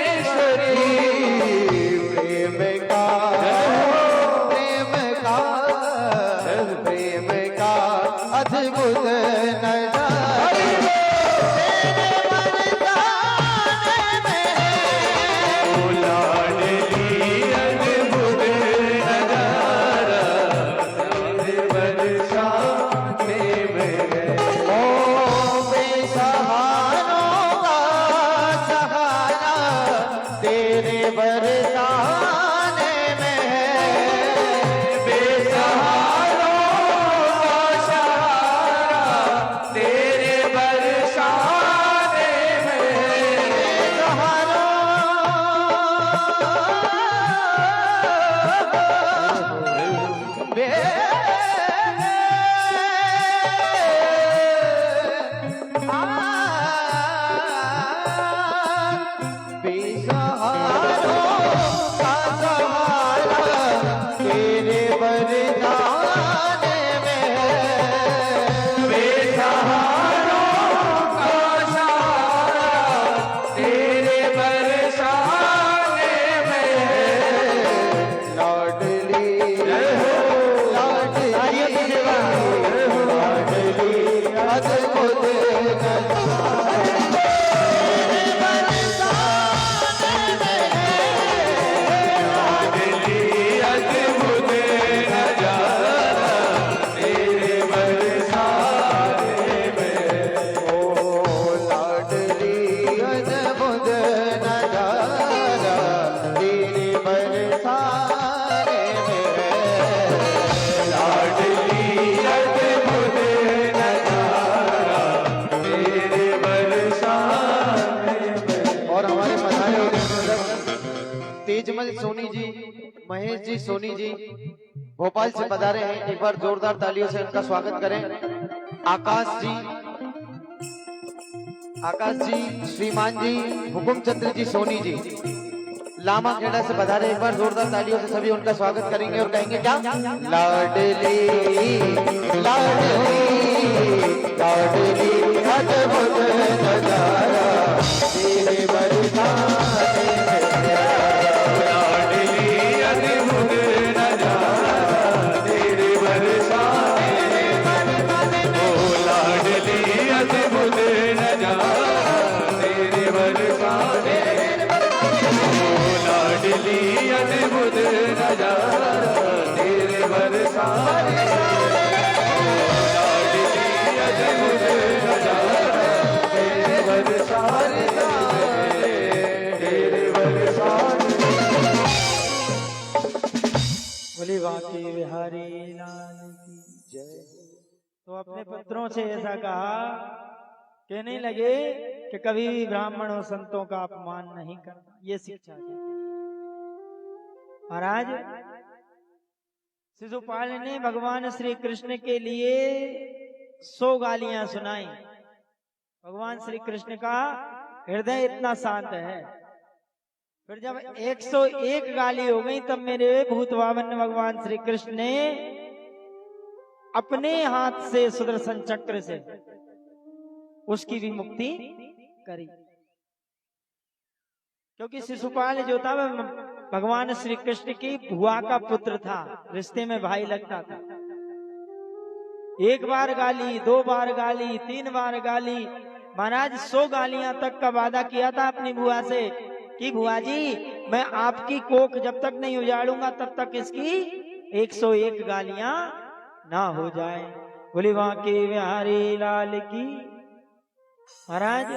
प्रेम का अद्भुत नजारा तेरे बरसाने में है। ओ लाडली अद्भुत नजारा तेरे बरसाने में है। ओ बेसहारों का सहारा तेरे बरसाने में है। बेसहारों का सहारा तेरे बरसाने में है। तेजमल सोनी जी, महेश जी सोनी जी भोपाल से पधारे हैं। एक बार जोरदार तालियों से उनका स्वागत करें। आकाश जी, श्रीमान जी, हुकुमचंद्र जी सोनी जी लामा खेड़ा से पधारे। एक बार जोरदार तालियों से सभी उनका स्वागत करेंगे और कहेंगे क्या? लाडली लाडली लाडली अद्भुत नजारा तेरे बरसाने में है। लाडली अद्भुत नजारा तेरे बरसाने में। ओ लाडली अद्भुत नजारा तेरे बरसाने में। लाडली अद्भुत नजारा तेरे बरसाने में। लाडली अद्भुत नजारा तेरे बरसाने में, तेरे बरसाने में। बोली बांके बिहारी लाल की जय। तो अपने पत्रों से ऐसा कहा कहने लगे कि कभी भी ब्राह्मण और संतों का अपमान नहीं करना, ये शिक्षा दी। महाराज शिशुपाल ने भगवान श्री कृष्ण के लिए 100 गालियां सुनाई। भगवान श्री कृष्ण का हृदय इतना शांत है। फिर जब 101 गाली हो गई तब मेरे भूतभावन भगवान श्री कृष्ण ने अपने हाथ से सुदर्शन चक्र से उसकी भी मुक्ति करी। क्योंकि शिशुपाल जो था वह भगवान श्री कृष्ण की बुआ का पुत्र था, रिश्ते में भाई लगता था। 1 बार गाली, 2 बार गाली, 3 बार गाली, महाराज 100 गालियां तक का वादा किया था अपनी बुआ से कि बुआ जी मैं आपकी कोख जब तक नहीं उजाड़ूंगा तब तक इसकी 101 गालियां ना हो जाए। बोले बांके बिहारी लाल की। महाराज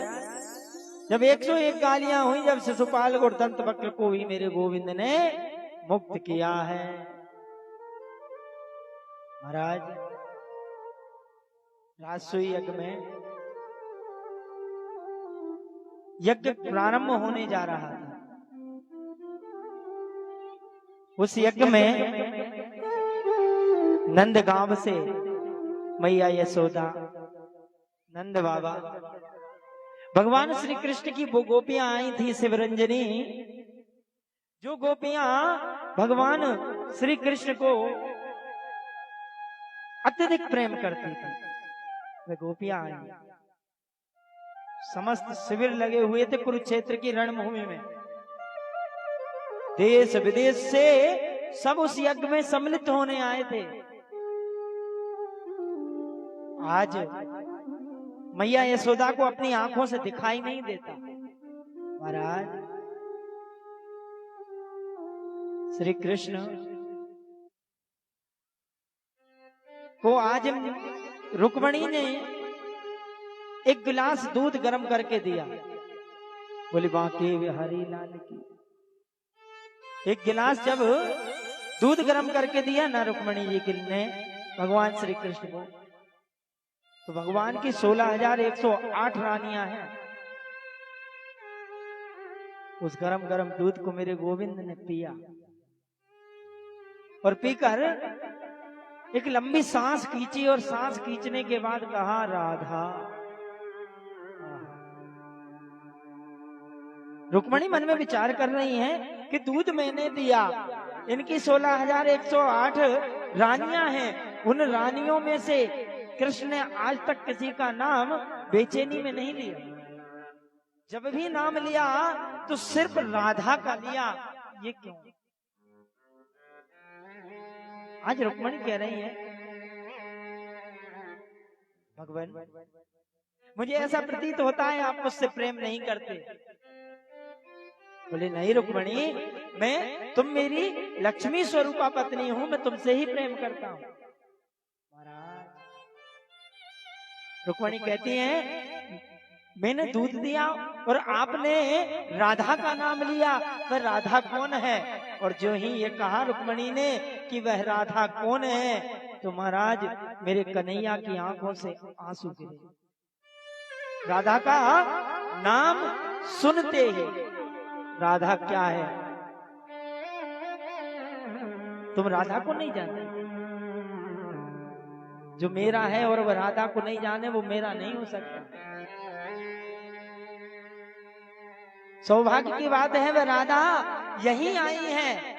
जब 101 गालियां हुई, जब शिशुपाल और दंत वक्र को भी मेरे गोविंद ने मुक्त किया है। महाराज राजसूय यज्ञ में यज्ञ प्रारंभ होने जा रहा था। उस यज्ञ में नंदगांव से मैया यशोदा, नंद बाबा, भगवान श्री कृष्ण की वो गोपियां आई थी शिवरंजनी, जो गोपियां भगवान श्री कृष्ण को अत्यधिक प्रेम करती थी, वे गोपियां आई। समस्त शिविर लगे हुए थे कुरुक्षेत्र की रणभूमि में। देश विदेश से सब उस यज्ञ में सम्मिलित होने आए थे। आज मैया यशोदा को अपनी आंखों से दिखाई नहीं देता। महाराज श्री कृष्ण को आज रुक्मणी ने एक गिलास दूध गर्म करके दिया। बोली बांके बिहारी लाल की। एक गिलास जब दूध गर्म करके दिया ना रुक्मणी जी ने भगवान श्री कृष्ण को, तो भगवान की 16,108 रानियां हैं। उस गरम गरम दूध को मेरे गोविंद ने पिया और पीकर एक लंबी सांस खींची और सांस खींचने के बाद कहा राधा। रुक्मणी मन में विचार कर रही हैं कि दूध मैंने दिया, इनकी 16,108 रानियां हैं, उन रानियों में से कृष्ण ने आज तक किसी का नाम बेचैनी में नहीं लिया। जब भी नाम लिया तो सिर्फ राधा का लिया, ये क्यों? आज रुक्मणी कह रही है भगवान मुझे ऐसा प्रतीत होता है आप मुझसे प्रेम नहीं करते। बोले नहीं रुक्मणी, तुम मेरी लक्ष्मी स्वरूपा पत्नी हूं, मैं तुमसे ही प्रेम करता हूं। महाराज रुक्मणी कहती हैं मैंने दूध दिया और आपने राधा का नाम लिया, वह राधा कौन है? और जो ही ये कहा रुक्मणी ने कि वह राधा कौन है, तो महाराज मेरे कन्हैया की आंखों से आंसू गिरे। राधा का नाम सुनते ही राधा क्या है तुम राधा को नहीं जानते। जो मेरा है और वह राधा को नहीं जाने वो मेरा नहीं हो सकता। सौभाग्य की बात है वह राधा यहीं आई है।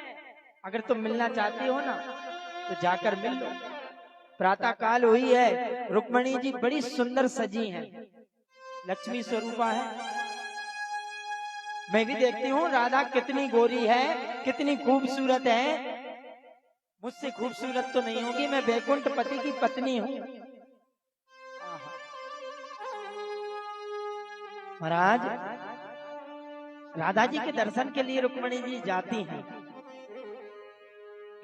अगर तुम मिलना चाहती हो ना तो जाकर मिल लो। प्रातः काल हुई है, रुक्मणी जी बड़ी सुंदर सजी हैं, लक्ष्मी स्वरूपा है। मैं भी देखती हूँ राधा कितनी गोरी है, कितनी खूबसूरत है। मुझसे खूबसूरत तो नहीं होगी, मैं वैकुंठ पति की पत्नी हूँ। महाराज राधा जी के दर्शन के लिए रुक्मणी जी जाती हैं।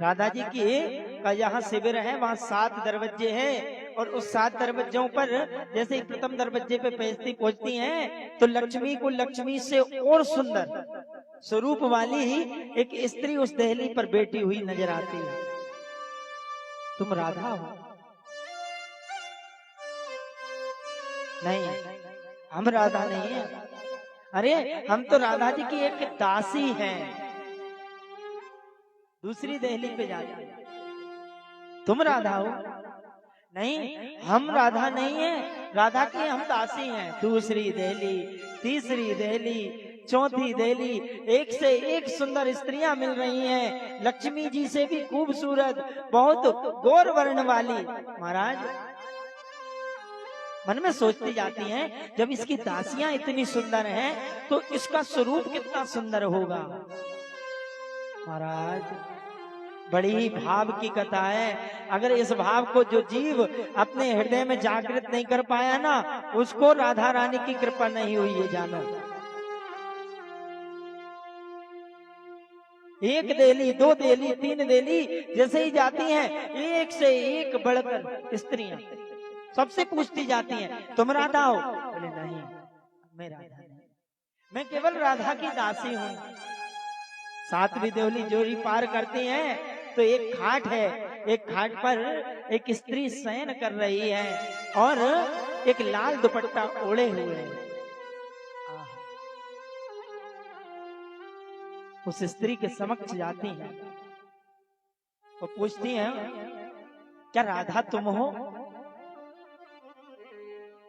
राधा जी की का जहाँ शिविर है वहाँ 7 दरवाजे हैं और उस 7 दरवाजों पर जैसे ही प्रथम दरवाजे पे पहुंचती हैं तो लक्ष्मी को लक्ष्मी से और सुंदर स्वरूप वाली एक स्त्री उस दहली पर बैठी हुई नजर आती है। तुम राधा हो? नहीं, हम राधा नहीं है। अरे हम तो राधा जी की एक दासी हैं, दूसरी दहली पे जाती है। तुम राधा हो? नहीं, हम राधा नहीं है, राधा की हम दासी हैं। दूसरी दहली, तीसरी दहली, चौथी दहली, एक से एक सुंदर स्त्रियां मिल रही हैं, लक्ष्मी जी से भी खूबसूरत, बहुत गौर वर्ण वाली। महाराज मन में सोचती जाती हैं, जब इसकी दासियां इतनी सुंदर हैं तो इसका स्वरूप कितना सुंदर होगा। महाराज बड़ी भाव की कथा है। अगर इस भाव को जो जीव अपने हृदय में जागृत नहीं कर पाया ना, उसको राधा रानी की कृपा नहीं हुई है। जानो, एक देली, दो देली, तीन देली जैसे ही जाती हैं, एक से एक बढ़कर स्त्रियां सबसे पूछती जाती हैं, तुम राधा हो? बोले नहीं, मैं राधा नहीं, मैं केवल राधा की दासी हूं। सातवीं देवली जोरी पार करती हैं तो एक खाट है, एक खाट पर एक स्त्री शयन कर रही है और एक लाल दुपट्टा ओढ़े हुए है। उस स्त्री के समक्ष जाती हैं, वो पूछती हैं, क्या राधा तुम हो?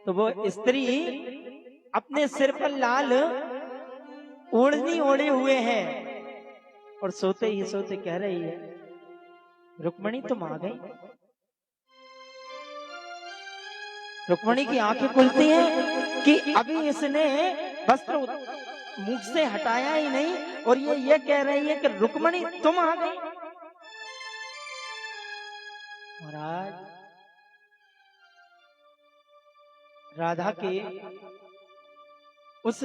तो वो स्त्री अपने सिर पर लाल ओढ़नी ओढ़े हुए है और सोते ही सोते कह रही है, रुक्मणी तुम आ गई। रुक्मणी की आंखें खुलती हैं कि अभी इसने वस्त्र मुख से हटाया ही नहीं और ये कह रही है कि रुक्मणी तुम आ गई। महाराज राधा के उस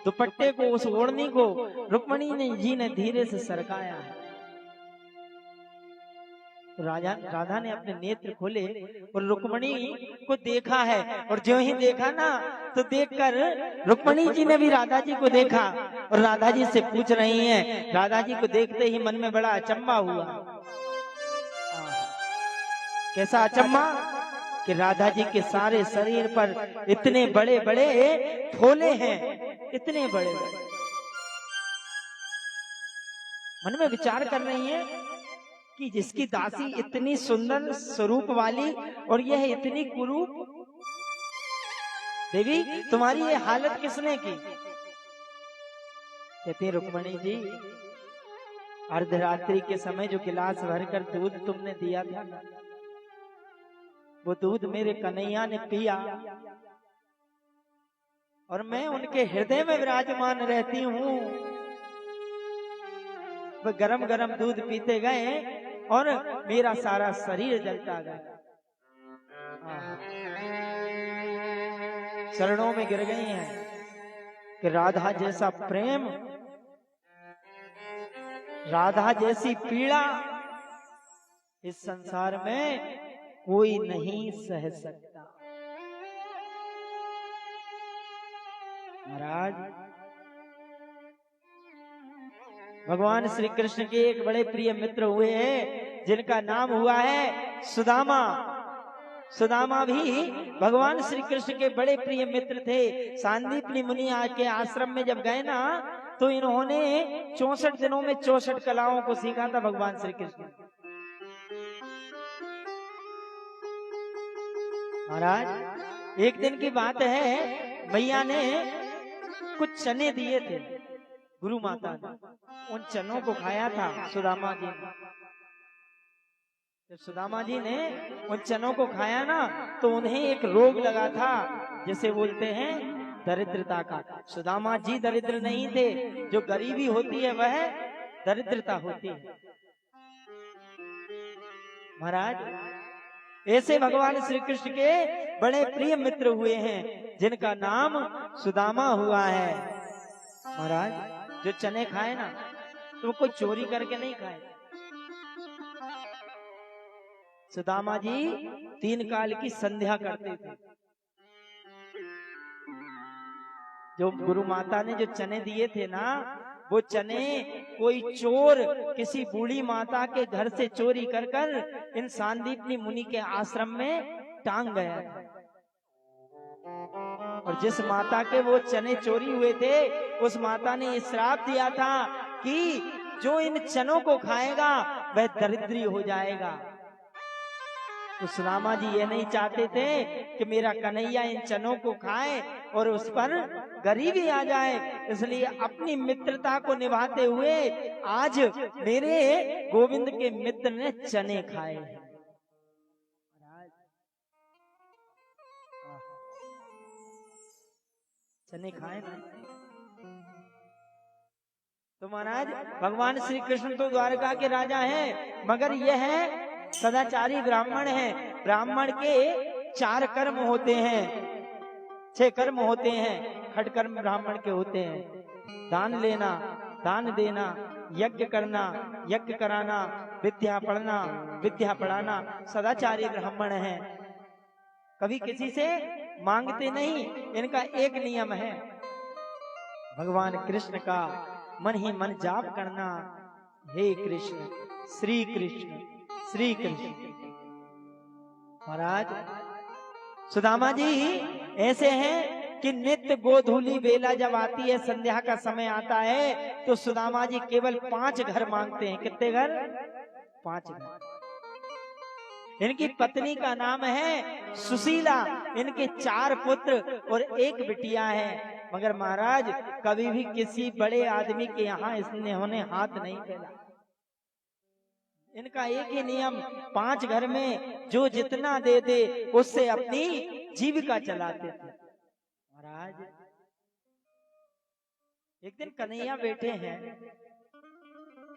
दुपट्टे को, उस ओढ़नी को रुक्मणी जी ने धीरे से सरकाया है। तो राधा ने अपने नेत्र खोले और रुक्मणी को देखा है, और जो ही देखा ना तो देखकर रुक्मणी जी ने भी राधा जी को देखा और राधा जी से पूछ रही हैं। राधा जी को देखते ही मन में बड़ा अचंभा हुआ। कैसा अचंभा कि राधा जी के सारे शरीर पर इतने बड़े बड़े फोले हैं, इतने बड़े बड़े। मन में विचार कर रही हैं कि जिसकी दासी इतनी सुंदर स्वरूप वाली और यह इतनी कुरूप, देवी तुम्हारी ये हालत किसने की? कहती रुक्मणी जी, अर्धरात्रि के समय जो गिलास भरकर दूध तुमने दिया था, वो दूध मेरे कन्हैया ने पिया और मैं उनके हृदय में विराजमान रहती हूँ। वो गरम गरम दूध पीते गए और मेरा सारा शरीर जलता गया। चरणों में गिर गई हैं कि राधा जैसा प्रेम, राधा जैसी पीड़ा इस संसार में कोई नहीं सह सकता। महाराज भगवान श्री कृष्ण के एक बड़े प्रिय मित्र हुए हैं जिनका नाम हुआ है सुदामा। सुदामा भी भगवान श्री कृष्ण के बड़े प्रिय मित्र थे। सांदीपनी मुनि के आश्रम में जब गए ना तो इन्होंने 64 दिनों में 64 कलाओं को सीखा था भगवान श्री कृष्ण। महाराज एक दिन की बात है, मैया ने कुछ चने दिए थे गुरु माता ने, उन चनों को खाया था सुदामा जी ने। जब सुदामा जी ने उन चनों को खाया ना तो उन्हें एक रोग लगा था, जिसे बोलते हैं दरिद्रता का। सुदामा जी दरिद्र नहीं थे, जो गरीबी होती है वह दरिद्रता होती है। महाराज ऐसे भगवान श्री कृष्ण के बड़े प्रिय मित्र हुए हैं जिनका नाम सुदामा हुआ है। महाराज जो चने खाए ना तो वो कोई चोरी करके नहीं खाए। सुदामा जी 3 काल की संध्या करते थे। जो गुरु माता ने जो चने दिए थे ना, वो चने कोई चोर किसी बूढ़ी माता के घर से चोरी कर कर इन सांदीपनी मुनि के आश्रम में टांग गया था। और जिस माता के वो चने चोरी हुए थे उस माता ने श्राप दिया था कि जो इन चनों को खाएगा वह दरिद्री हो जाएगा। तो सुदामा जी ये नहीं चाहते थे कि मेरा कन्हैया इन चनों को खाए और उस पर गरीबी आ जाए, इसलिए अपनी मित्रता को निभाते हुए आज मेरे गोविंद के मित्र ने चने खाए। चने खाए ना तो महाराज भगवान श्री कृष्ण तो द्वारका के राजा हैं, मगर यह है सदाचारी ब्राह्मण है। ब्राह्मण के 4 कर्म होते हैं, 6 कर्म होते हैं, खट कर्म ब्राह्मण के होते हैं। दान लेना, दान देना, यज्ञ करना, यज्ञ कराना, विद्या पढ़ना, विद्या पढ़ाना। सदाचारी ब्राह्मण है, कभी किसी से मांगते नहीं। इनका एक नियम है, भगवान कृष्ण का मन ही मन जाप करना, हे कृष्ण श्री कृष्ण श्री कृष्ण। महाराज सुदामा जी ऐसे हैं कि नित्य गोधूली बेला जब आती है, संध्या का समय आता है, तो सुदामा जी केवल 5 घर मांगते हैं। कितने घर? 5 घर। इनकी पत्नी का नाम है सुशीला, इनके 4 पुत्र और 1 बिटिया है। मगर महाराज कभी भी किसी बड़े आदमी के यहाँ इन्होंने हाथ नहीं फैला। इनका एक ही नियम, 5 घर में जो जितना दे दे उससे अपनी जीविका चलाते थे। महाराज एक दिन कन्हैया बैठे हैं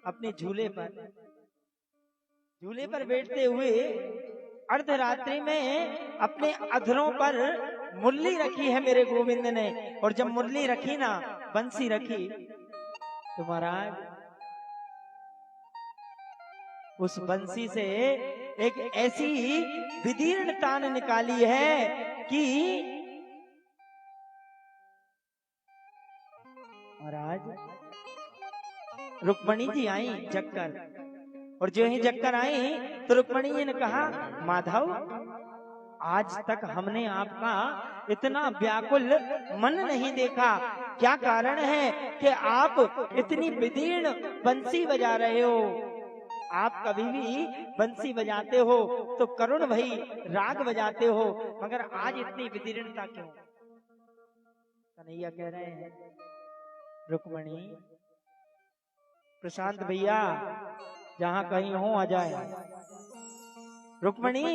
अपने झूले पर, झूले पर बैठते हुए अर्धरात्रि में अपने अधरों पर मुरली रखी है मेरे गोविंद ने, और जब मुरली रखी ना, बंसी रखी, तो महाराज उस बंसी से एक ऐसी विदीर्ण तान निकाली है कि महाराज रुक्मणी जी आई जगकर, और जो ही जगकर आई तो रुक्मणी जी ने कहा, माधव आज तक हमने आपका इतना व्याकुल मन नहीं देखा, क्या कारण है कि आप इतनी विदीर्ण बंसी बजा रहे हो? आप कभी भी बंसी बजाते हो तो करुण भई राग बजाते हो, मगर आज इतनी विदीर्णता क्यों? कन्हैया कह रहे हैं, रुक्मणी प्रशांत भैया जहां कहीं हो आ जाए। रुक्मणी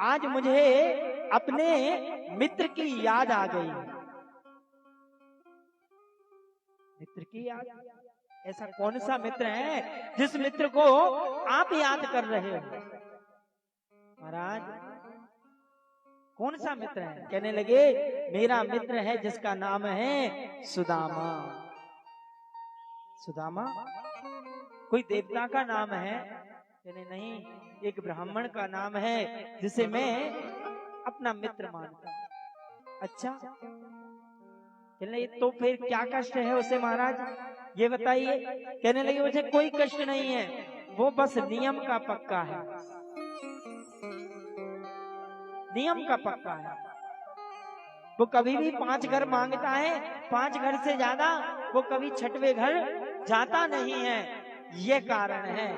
आज मुझे अपने मित्र की याद आ गई। मित्र की याद? ऐसा कौन सा मित्र है जिस मित्र को आप याद कर रहे हो? महाराज कौन सा मित्र है? कहने लगे, मेरा मित्र है जिसका नाम है सुदामा। सुदामा कोई देवता का नाम है? कहने नहीं, एक ब्राह्मण का नाम है जिसे मैं अपना मित्र मानता हूं। अच्छा, कहने तो फिर क्या कष्ट है उसे महाराज, ये बताइए। कहने लगे, उसे कोई कष्ट नहीं है, वो बस नियम का पक्का है, नियम का पक्का है। वो कभी भी 5 घर मांगता है, 5 घर से ज्यादा वो कभी 6वें घर जाता नहीं है, ये कारण है।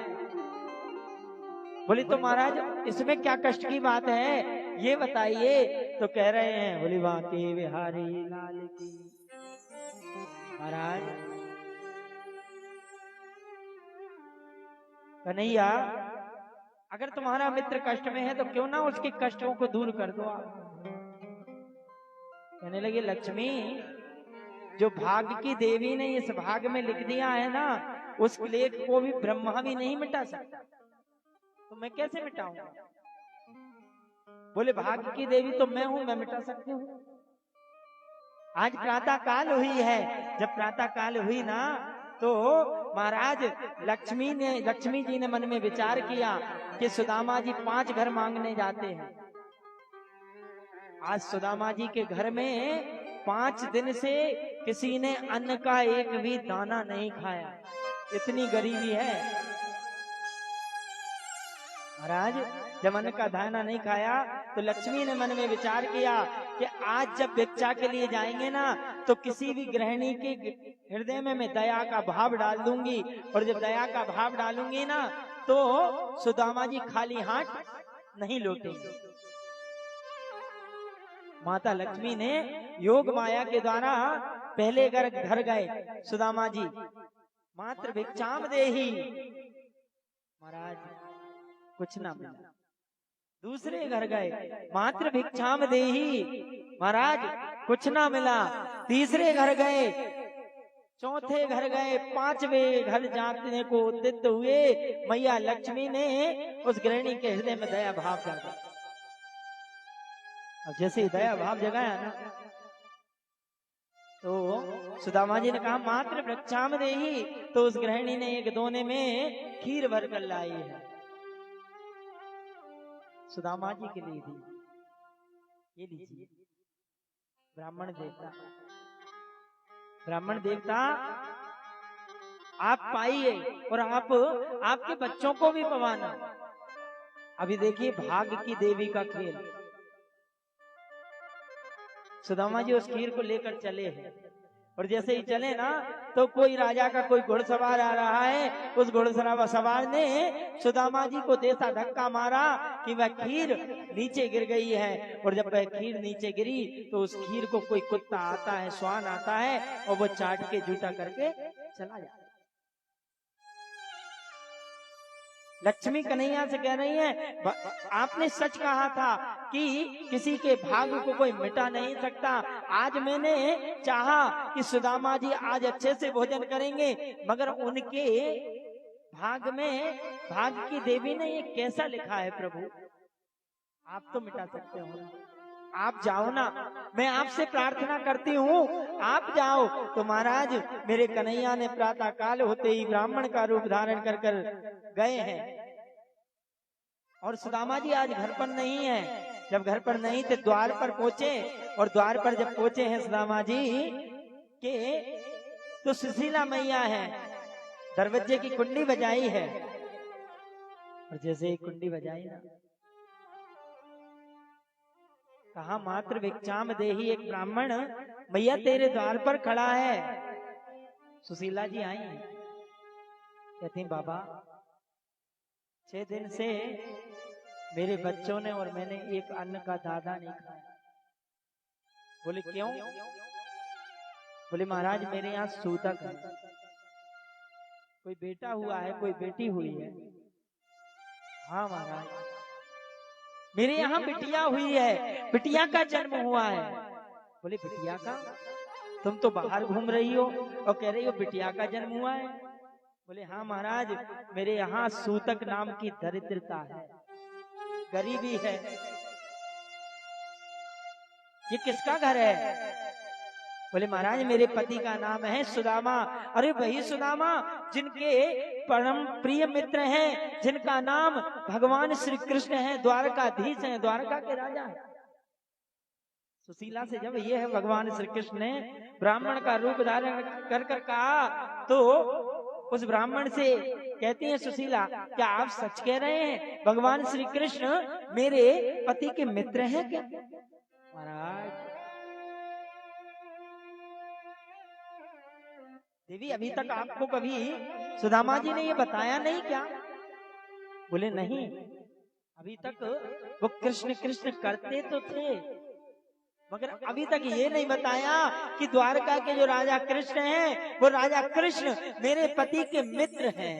बोली तो महाराज इसमें क्या कष्ट की बात है, ये बताइए। तो कह रहे हैं, बोली बांके बिहारी लाल की। महाराज कन्हैया, अगर तुम्हारा मित्र कष्ट में है तो क्यों ना उसके कष्टों को दूर कर दो आप। कहने लगे, लक्ष्मी जो भाग की देवी ने इस भाग में लिख दिया है ना, उस लेख को भी ब्रह्मा भी नहीं मिटा सकता, तो मैं कैसे मिटाऊंगा? बोले, भाग की देवी तो मैं हूं, मैं मिटा सकती हूँ। आज प्रातः काल हुई है, जब प्रातः काल हुई ना, तो महाराज लक्ष्मी जी ने मन में विचार किया कि सुदामा जी 5 घर मांगने जाते हैं। आज सुदामा जी के घर में 5 दिन से किसी ने अन्न का एक भी दाना नहीं खाया, इतनी गरीबी है। महाराज जब अन्न का दाना नहीं खाया तो लक्ष्मी ने मन में विचार किया कि आज जब भिक्षा के लिए जाएंगे ना तो किसी भी गृहिणी के हृदय में मैं दया का भाव डाल दूंगी, और जब दया का भाव डालूंगी ना तो सुदामा जी खाली हाथ नहीं लौटेंगे। माता लक्ष्मी ने योग माया के द्वारा पहले घर गए सुदामा जी, मात्र भिक्षाम देही, महाराज कुछ ना मिला। दूसरे घर गए, मात्र भिक्षाम देही, महाराज कुछ ना मिला। तीसरे घर गए, चौथे घर गए, पांचवें घर जाने को उद्यत हुए, मैया लक्ष्मी ने उस गृहिणी के हृदय में दया भाव जगा। अब जैसे ही दया भाव जगाया ना तो सुदामा जी ने कहा मात्र भिक्षाम देही, तो उस गृहिणी ने एक दोने में खीर भर कर लाई है, सुदामा जी के लिए दी। ये लीजिए ब्राह्मण देवता, ब्राह्मण देवता आप पाइए और आप आपके बच्चों को भी पवाना। अभी देखिए भाग्य की देवी का खेल। सुदामा जी उस खीर को लेकर चले हैं, और जैसे ही चले ना तो कोई राजा का कोई घुड़सवार आ रहा है, उस घुड़सवार ने सुदामा जी को जैसा धक्का मारा कि वह खीर नीचे गिर गई है, और जब वह खीर नीचे गिरी तो उस खीर को कोई कुत्ता आता है, श्वान आता है, और वो चाट के जूठा करके चला जाता है। लक्ष्मी कन्हैया से कह रही है आपने सच कहा था कि किसी के भाग्य को कोई मिटा नहीं सकता। आज मैंने चाहा कि सुदामा जी आज अच्छे से भोजन करेंगे, मगर उनके भाग्य में भाग्य की देवी ने ये कैसा लिखा है प्रभु, आप तो मिटा सकते हो, आप जाओ ना, मैं आपसे प्रार्थना करती हूँ आप जाओ। तो महाराज मेरे कन्हैया ने प्रातः काल होते ही ब्राह्मण का रूप धारण कर कर गए हैं, और सुदामा जी आज घर पर नहीं है। जब घर पर नहीं थे द्वार पर पहुंचे, और द्वार पर जब पहुंचे हैं सुदामा जी के तो सुशीला मैया है, दरवाजे की कुंडी बजाई है, और जैसे ही कुंडी बजाई ना कहा मात्र भिक्षाम देही, एक ब्राह्मण मैया तेरे द्वार पर खड़ा है। सुशीला जी आई हैं, कहती बाबा 6 दिन से मेरे बच्चों ने और मैंने एक अन्न का दाना नहीं खाया। बोले क्यों? बोले महाराज मेरे यहाँ सूतक है, कोई बेटा हुआ है कोई बेटी हुई है। हाँ महाराज मेरे यहाँ बिटिया हुई है, बिटिया का जन्म हुआ है। बोले बिटिया का? तुम तो बाहर घूम रही हो और कह रही हो बिटिया का जन्म हुआ है। बोले हाँ महाराज मेरे यहाँ सूतक नाम की दरिद्रता है, गरीबी है। ये किसका घर है? बोले महाराज मेरे पति का नाम है सुदामा। अरे वही सुदामा जिनके परम प्रिय मित्र हैं, जिनका नाम भगवान श्री कृष्ण है, द्वारकाधीश है, द्वारका के राजा है। सुशीला से जब ये है भगवान श्री कृष्ण ने ब्राह्मण का रूप धारण कर कर कहा, तो उस ब्राह्मण से कहती है सुशीला क्या आप सच कह रहे हैं भगवान श्री कृष्ण मेरे पति के मित्र हैं क्या? महाराज देवी अभी तक आपको कभी सुदामा जी ने ये बताया नहीं क्या? बोले नहीं, अभी तक वो कृष्ण कृष्ण करते तो थे, मगर अभी तक ये नहीं बताया कि द्वारका के जो राजा कृष्ण हैं वो राजा कृष्ण मेरे पति के मित्र हैं।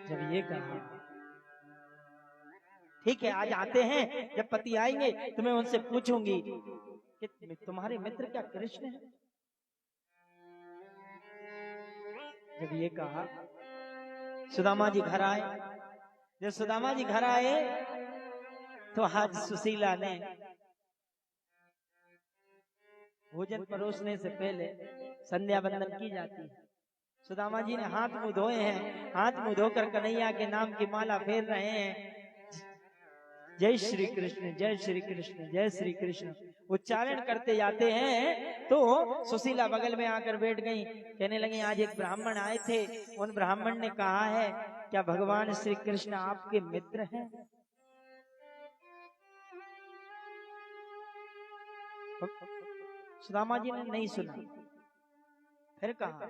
जब ये कहा ठीक है आज आते हैं, जब पति आएंगे तो मैं उनसे पूछूंगी कि तुम्हारे मित्र क्या कृष्ण है? जब ये कहा सुदामा जी घर आए। जब सुदामा जी घर आए तो आज सुशीला ने भोजन परोसने से पहले संध्या वंदन की जाती है। सुदामा जी ने हाथ मुंह धोए हैं, हाथ मुंह धोकर कन्हैया के नाम की माला फेर रहे हैं। जय श्री कृष्ण जय श्री कृष्ण जय श्री कृष्ण। उच्चारण करते जाते हैं तो सुशीला बगल में आकर बैठ गई। कहने लगी आज एक ब्राह्मण आए थे, उन ब्राह्मण ने कहा है क्या भगवान श्री कृष्ण आपके मित्र हैं? सुदामा जी ने नहीं सुना, फिर कहा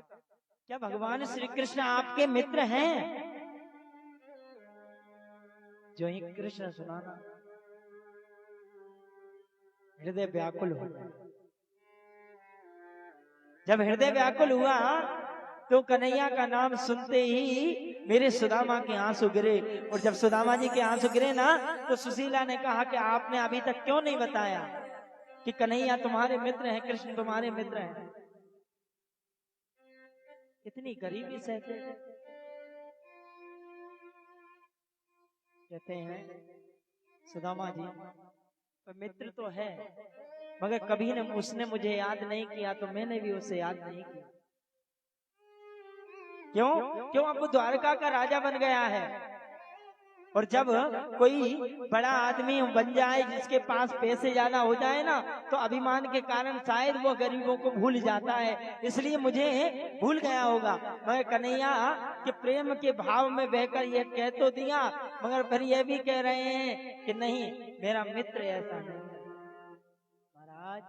क्या भगवान श्री कृष्ण आपके मित्र हैं? जो ही कृष्ण सुनाना हृदय व्याकुल हो गया। जब हृदय व्याकुल हुआ तो कन्हैया का नाम सुनते ही मेरे सुदामा के आंसू गिरे। और जब सुदामा जी के आंसू गिरे ना तो सुशीला ने कहा कि आपने अभी तक क्यों नहीं बताया कि कन्हैया तुम्हारे मित्र हैं, कृष्ण तुम्हारे मित्र हैं। कितनी गरीबी सहते कहते हैं सुदामा जी तो मित्र तो है, मगर कभी ने उसने मुझे याद नहीं किया तो मैंने भी उसे याद नहीं किया। क्यों? क्यों? अब वो द्वारका का राजा बन गया है और जब कोई बड़ा आदमी बन जाए, जिसके पास पैसे ज्यादा हो जाए ना, तो अभिमान के कारण शायद वो गरीबों को भूल जाता है। इसलिए मुझे भूल गया होगा। मगर कन्हैया के प्रेम के भाव में बहकर ये कह तो दिया, मगर फिर ये भी कह रहे हैं कि नहीं मेरा मित्र ऐसा नहीं। महाराज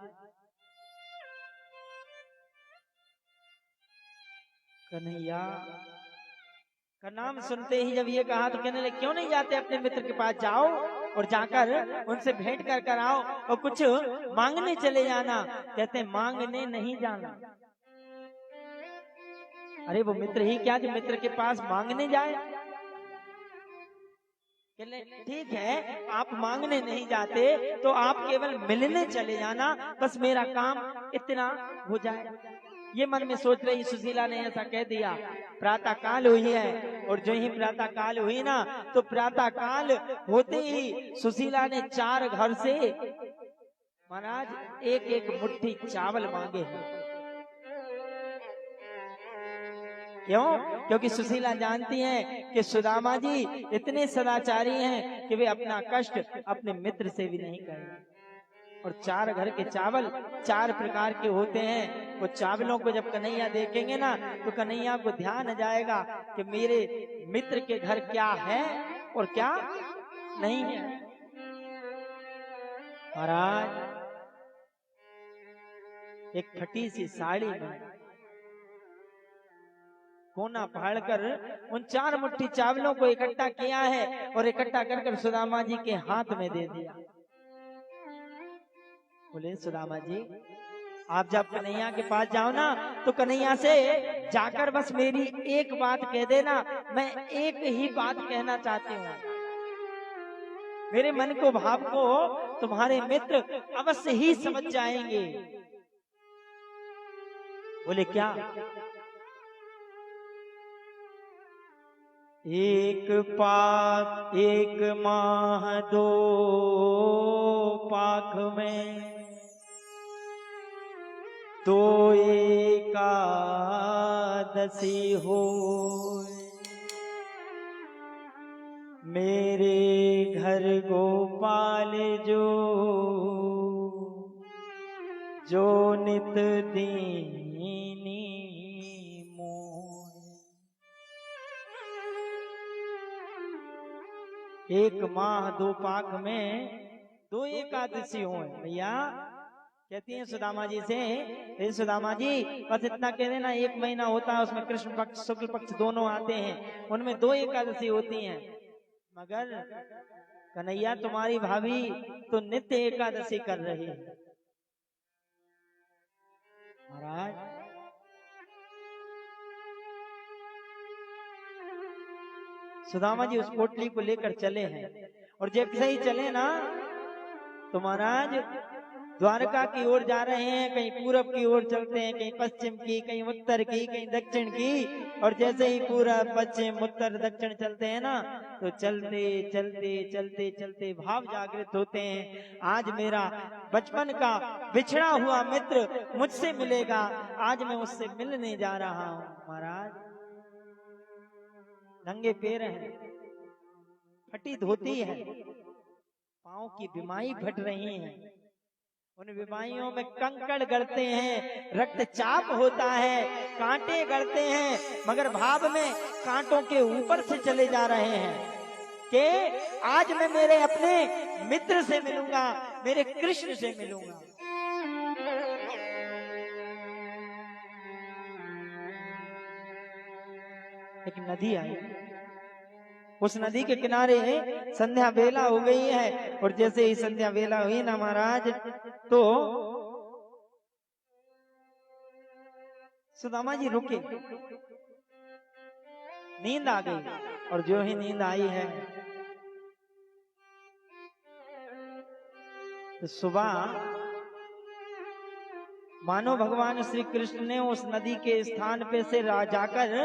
कन्हैया का नाम सुनते ही जब ये कहा तो कहने लगे क्यों नहीं जाते अपने मित्र के पास, जाओ और जाकर उनसे भेंट कर आओ और कुछ मांगने चले जाना। कहते मांगने नहीं जाना। अरे वो मित्र ही क्या जो मित्र के पास मांगने जाए? ठीक है आप मांगने नहीं जाते तो आप केवल मिलने चले जाना, बस मेरा काम इतना हो जाए। ये मन में सोच रही सुशीला ने ऐसा कह दिया। प्रातः काल हुई है और जो ही प्रातः काल हुई ना तो प्रातः काल होते ही सुशीला ने 4 घर से महाराज एक एक मुट्ठी चावल मांगे हैं। क्यों? क्योंकि सुशीला जानती हैं कि सुदामा जी इतने सदाचारी हैं कि वे अपना कष्ट अपने मित्र से भी नहीं करेंगे। और 4 घर के चावल 4 प्रकार के होते हैं। वो चावलों को जब कन्हैया देखेंगे ना तो कन्हैया को ध्यान आ जाएगा कि मेरे मित्र के घर क्या है और क्या नहीं है। महाराज एक फटी सी साड़ी में कोना फाड़कर उन 4 मुट्ठी चावलों को इकट्ठा किया है और इकट्ठा कर सुदामा जी के हाथ में दे दिया। बोले सुदामा जी आप जब कन्हैया के पास जाओ ना तो कन्हैया से जाकर बस मेरी एक बात कह देना, मैं एक ही बात कहना चाहती हूँ। मेरे मन को भाव को तुम्हारे मित्र अवश्य ही समझ जाएंगे। बोले क्या? एक पाक 1 माह 2 पाख में 2 एकादशी हो, मेरे घर गोपाल जो नित दीनी मोह। 1 माह 2 पाख में 2 एकादशी हो भैया। कहती हैं सुदामा जी से, सुदामा जी बस इतना कह देना 1 महीना होता है उसमें कृष्ण पक्ष शुक्ल पक्ष दोनों आते हैं, उनमें 2 एकादशी होती हैं। मगर कन्हैया तुम्हारी भाभी तो नित्य एकादशी कर रही है। महाराज सुदामा जी उस पोटली को लेकर चले हैं और जैसे ही चले ना तो महाराज द्वारका की ओर जा रहे हैं। कहीं पूरब की ओर चलते हैं, कहीं पश्चिम की, कहीं उत्तर की, कहीं दक्षिण की। और जैसे ही पूरब पश्चिम उत्तर दक्षिण चलते हैं ना तो चलते चलते चलते चलते भाव जागृत होते हैं। आज मेरा बचपन का बिछड़ा हुआ मित्र मुझसे मिलेगा, आज मैं उससे मिलने जा रहा हूँ। महाराज नंगे पैर हैं, फटी धोती है, पाँव की बिमाई फट रही है उन विवाहियों में कंकड़ गड़ते हैं, रक्तचाप होता है, कांटे गड़ते हैं, मगर भाव में कांटों के ऊपर से चले जा रहे हैं कि आज मैं मेरे अपने मित्र से मिलूंगा, मेरे कृष्ण से मिलूंगा। एक नदी आई, उस नदी के किनारे संध्या बेला हो गई है, और जैसे ही संध्या बेला हुई ना महाराज, तो सुदामा जी रुके, नींद आ गई। और जो ही नींद आई है तो सुबह मानो भगवान श्री कृष्ण ने उस नदी के स्थान पे से जाकर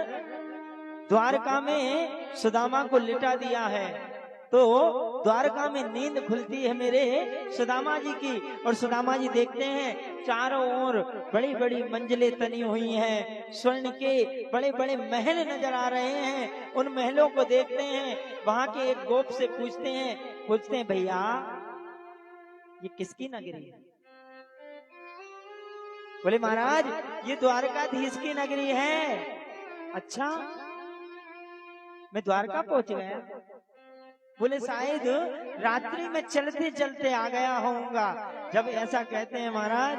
द्वारका में सुदामा को लिटा दिया है। तो द्वारका में नींद खुलती है मेरे सुदामा जी की, और सुदामा जी देखते हैं चारों ओर बड़ी बड़ी मंजिलें तनी हुई हैं, स्वर्ण के बड़े बड़े महल नजर आ रहे हैं। उन महलों को देखते हैं, वहां के एक गोप से पूछते हैं भैया ये किसकी नगरी है? बोले महाराज ये द्वारकाधीश की नगरी है। अच्छा, मैं द्वारका पहुंच गया? बोले शायद रात्रि में चलते चलते आ गया होऊंगा। जब ऐसा कहते हैं महाराज,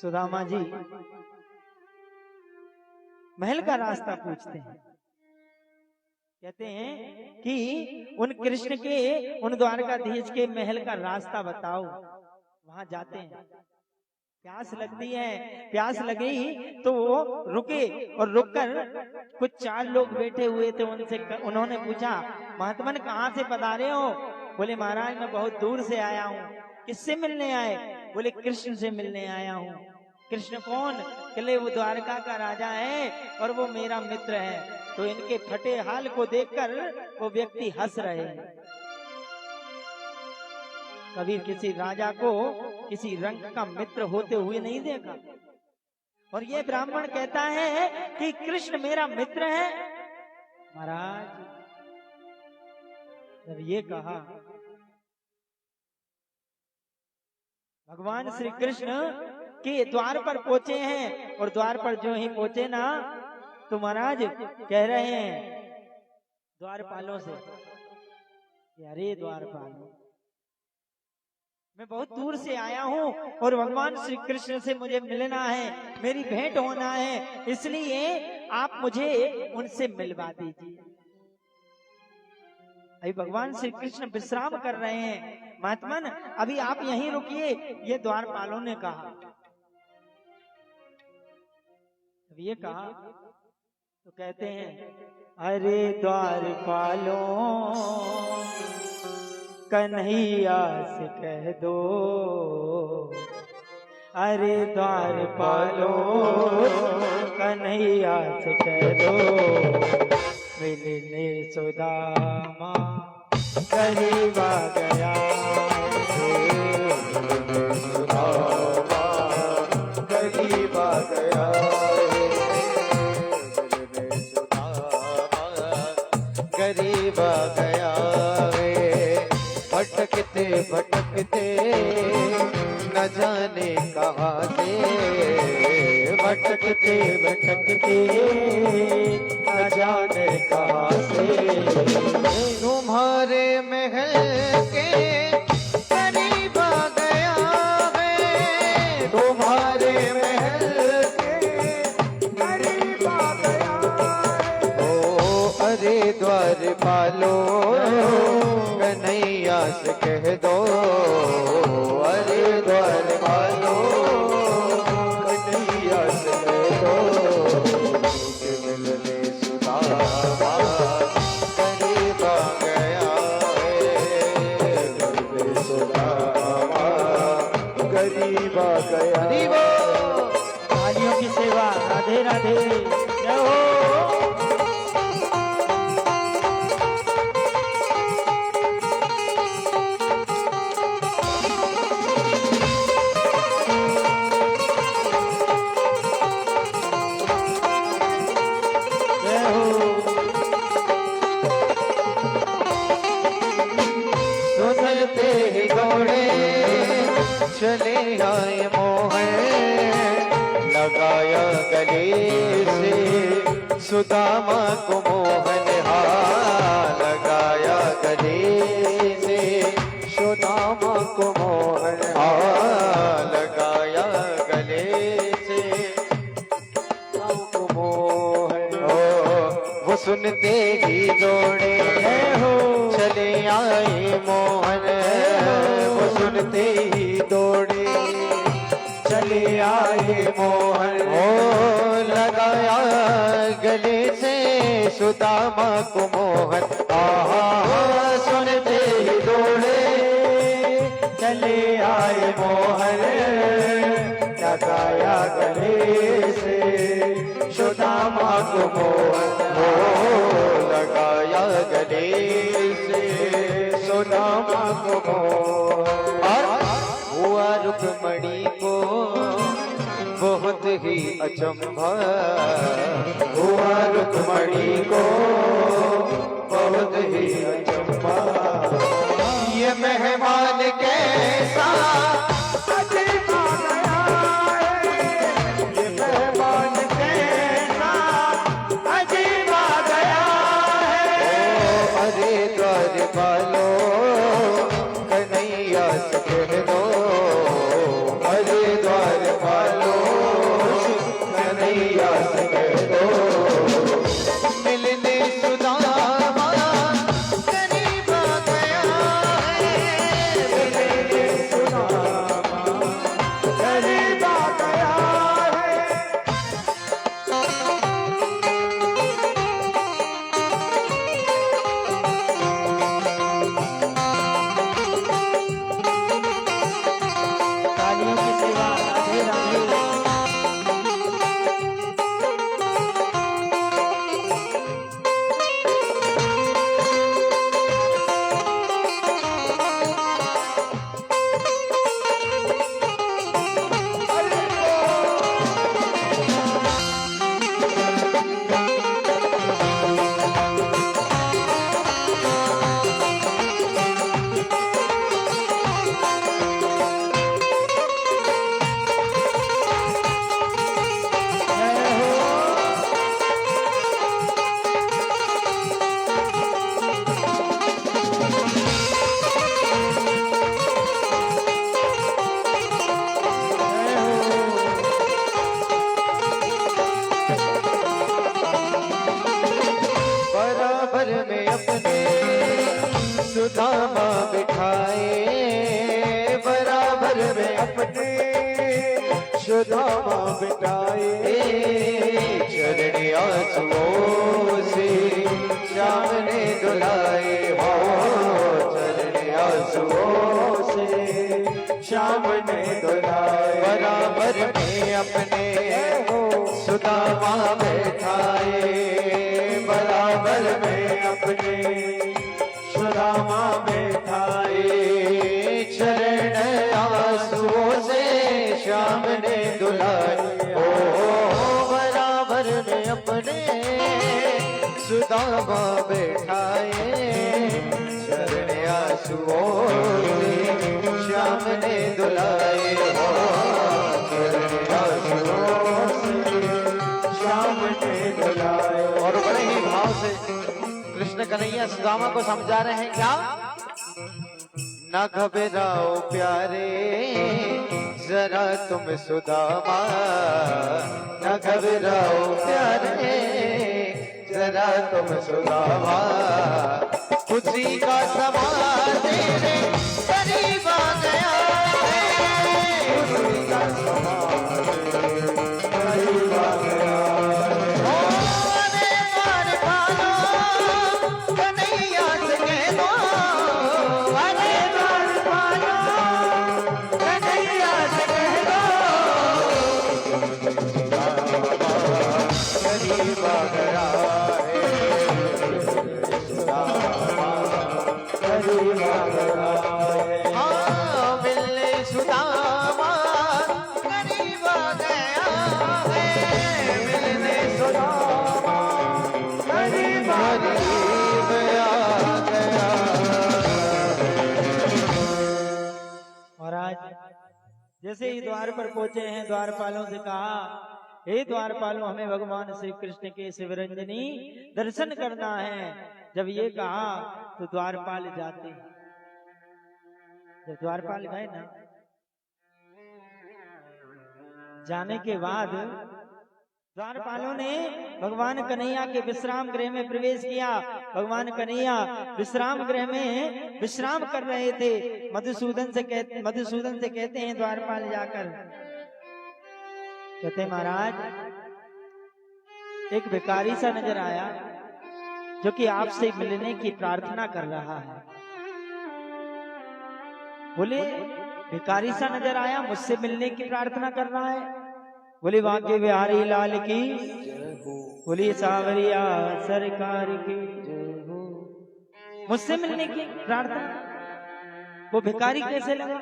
सुदामा जी महल का रास्ता पूछते हैं, कहते हैं कि उन कृष्ण के, उन द्वारकाधीश के महल का रास्ता बताओ। वहां जाते हैं, प्यास लगती है, प्यास लगी तो वो रुके, और रुककर कुछ 4 लोग बैठे हुए थे, उन्होंने पूछा महात्मन कहाँ से पधारे हो? बोले महाराज मैं बहुत दूर से आया हूँ। किससे मिलने आए? बोले कृष्ण से मिलने आया हूँ। कृष्ण कौन? बोले वो द्वारका का राजा है और वो मेरा मित्र है। तो इनके फटे हाल को देखकर वो व्यक्ति हंस रहे हैं। कभी किसी राजा को किसी रंग का मित्र होते हुए नहीं देखा, और ये ब्राह्मण कहता है कि कृष्ण मेरा मित्र है। महाराज जब ये कहा, भगवान श्री कृष्ण के द्वार पर पहुंचे हैं, और द्वार पर जो ही पहुंचे ना, तो महाराज कह रहे हैं द्वारपालों से, अरे द्वारपालों मैं बहुत दूर से आया हूँ और भगवान श्री कृष्ण से मुझे मिलना है, मेरी भेंट होना है, इसलिए आप मुझे उनसे मिलवा दीजिए। अभी भगवान श्री कृष्ण विश्राम कर रहे हैं। महात्मन अभी आप यहीं रुकिए, ये द्वारपालों ने कहा। अब ये कहा तो कहते हैं, अरे द्वारपालों कन्हैया से कह दो, अरे द्वारपालों कन्हैया से कह दो, मिलने सुदामा करीब आ गया, सुदामा करीब आ गया, करीब आ गया। भटकते भटकते न जाने कहाँ से, भटकते भटकते न जाने कहाँ से, तुम्हारे महल के करीब आ गया है, तुम्हारे महल के करीब आ गया है। ओ अरे द्वारपालो कन्हैया से कह दो, अरे द्वारपालो कन्हैया से कह दो, मिलने सुदामा करीब आ गया है, मिलने सुदामा करीब आ गया। तालियों की सेवा, राधे राधे, जय हो। सुदामा को मोहन लगाया गले से, सुदामा को मोहन लगाया गले से। को मोहन वो सुनते ही दौड़े हो चले आए मोहन, वो सुनते ही दौड़े चले आए मोहन। लगाया गले से सुदामा को मोहन, सुनते ही दौड़े चले आए मोहन, लगाया गले से सुदामा को मोहन, लगाया गले से सुदामा को मोहन। और हुआ रुक्मणी को बहुत ही अचंभा, हुआ रुक्मणी को बहुत ही अचंभा, ये मेहमान कैसा अजीब आ गया है, ये मेहमान कैसा अजीब आ गया है। अरे द्वार वालो कन्हैया से कह दो, अरे द्वार वालो कन्हैया से कह दो, मिलने सुदामा करीब आ गया है, मिलने सुदामा करीब आ गया है। तालियों की सेवा राधे राधे। बराबर में अपने सुदामा बिठाए, बराबर में अपने सुदामा बिटाए, चरण आंसुओं से श्याम ने दुलाए, हो चरण आंसुओं से श्याम ने दुलाए, बराबर में अपने सुदामा बैठाए, बराबर में अपने सुदामा बैठाए, चरण आंसुओं से श्याम ने दुलाए, ओ बराबर में अपने सुदामा बैठाए, चरण आंसुओं से श्याम ने दुलाए, हो चरण आंसुओं से श्याम ने दुलाए। और बड़े ही भाव से कृष्ण कन्हैया सुदामा को समझा रहे हैं क्या? न घबराओ प्यारे जरा तुम सुदामा, न घबराओ प्यारे जरा तुम सुदामा, खुशी का समा तेरे करीब आ गया है, खुशी का समा करीब आ गया है। अरे द्वार वालो कन्हैया से कह दो, अरे द्वार वालो कन्हैया से कह दो, करीब आ गया करीब आ गया है। हाँ मिलने सुदामा करीब आ गया है, मिलने सुदामा करीब आ गया, करीब आ गया। और आज जैसे ही द्वार पर पहुंचे हैं, द्वारपालों से कहा हे द्वारपालों, हमें भगवान श्री कृष्ण के शिवरंजनी दर्शन करना है। जब ये कहा तो द्वारपाल जाते। जब द्वारपाल गए ना, जाने के बाद द्वारपालों ने भगवान कन्हैया के विश्राम गृह में प्रवेश किया। भगवान कन्हैया विश्राम गृह में विश्राम कर रहे थे। मधुसूदन से कहते हैं द्वारपाल जाकर, कहते महाराज एक भिखारी सा नजर आया जो कि आपसे मिलने की प्रार्थना कर रहा है। बोले भिखारी सा नजर आया, मुझसे मिलने की प्रार्थना कर रहा है। बोले भाग्य बिहारी लाल की, बोली सावरिया सरकार की, मुझसे मिलने की प्रार्थना। वो भिखारी कैसे लगा?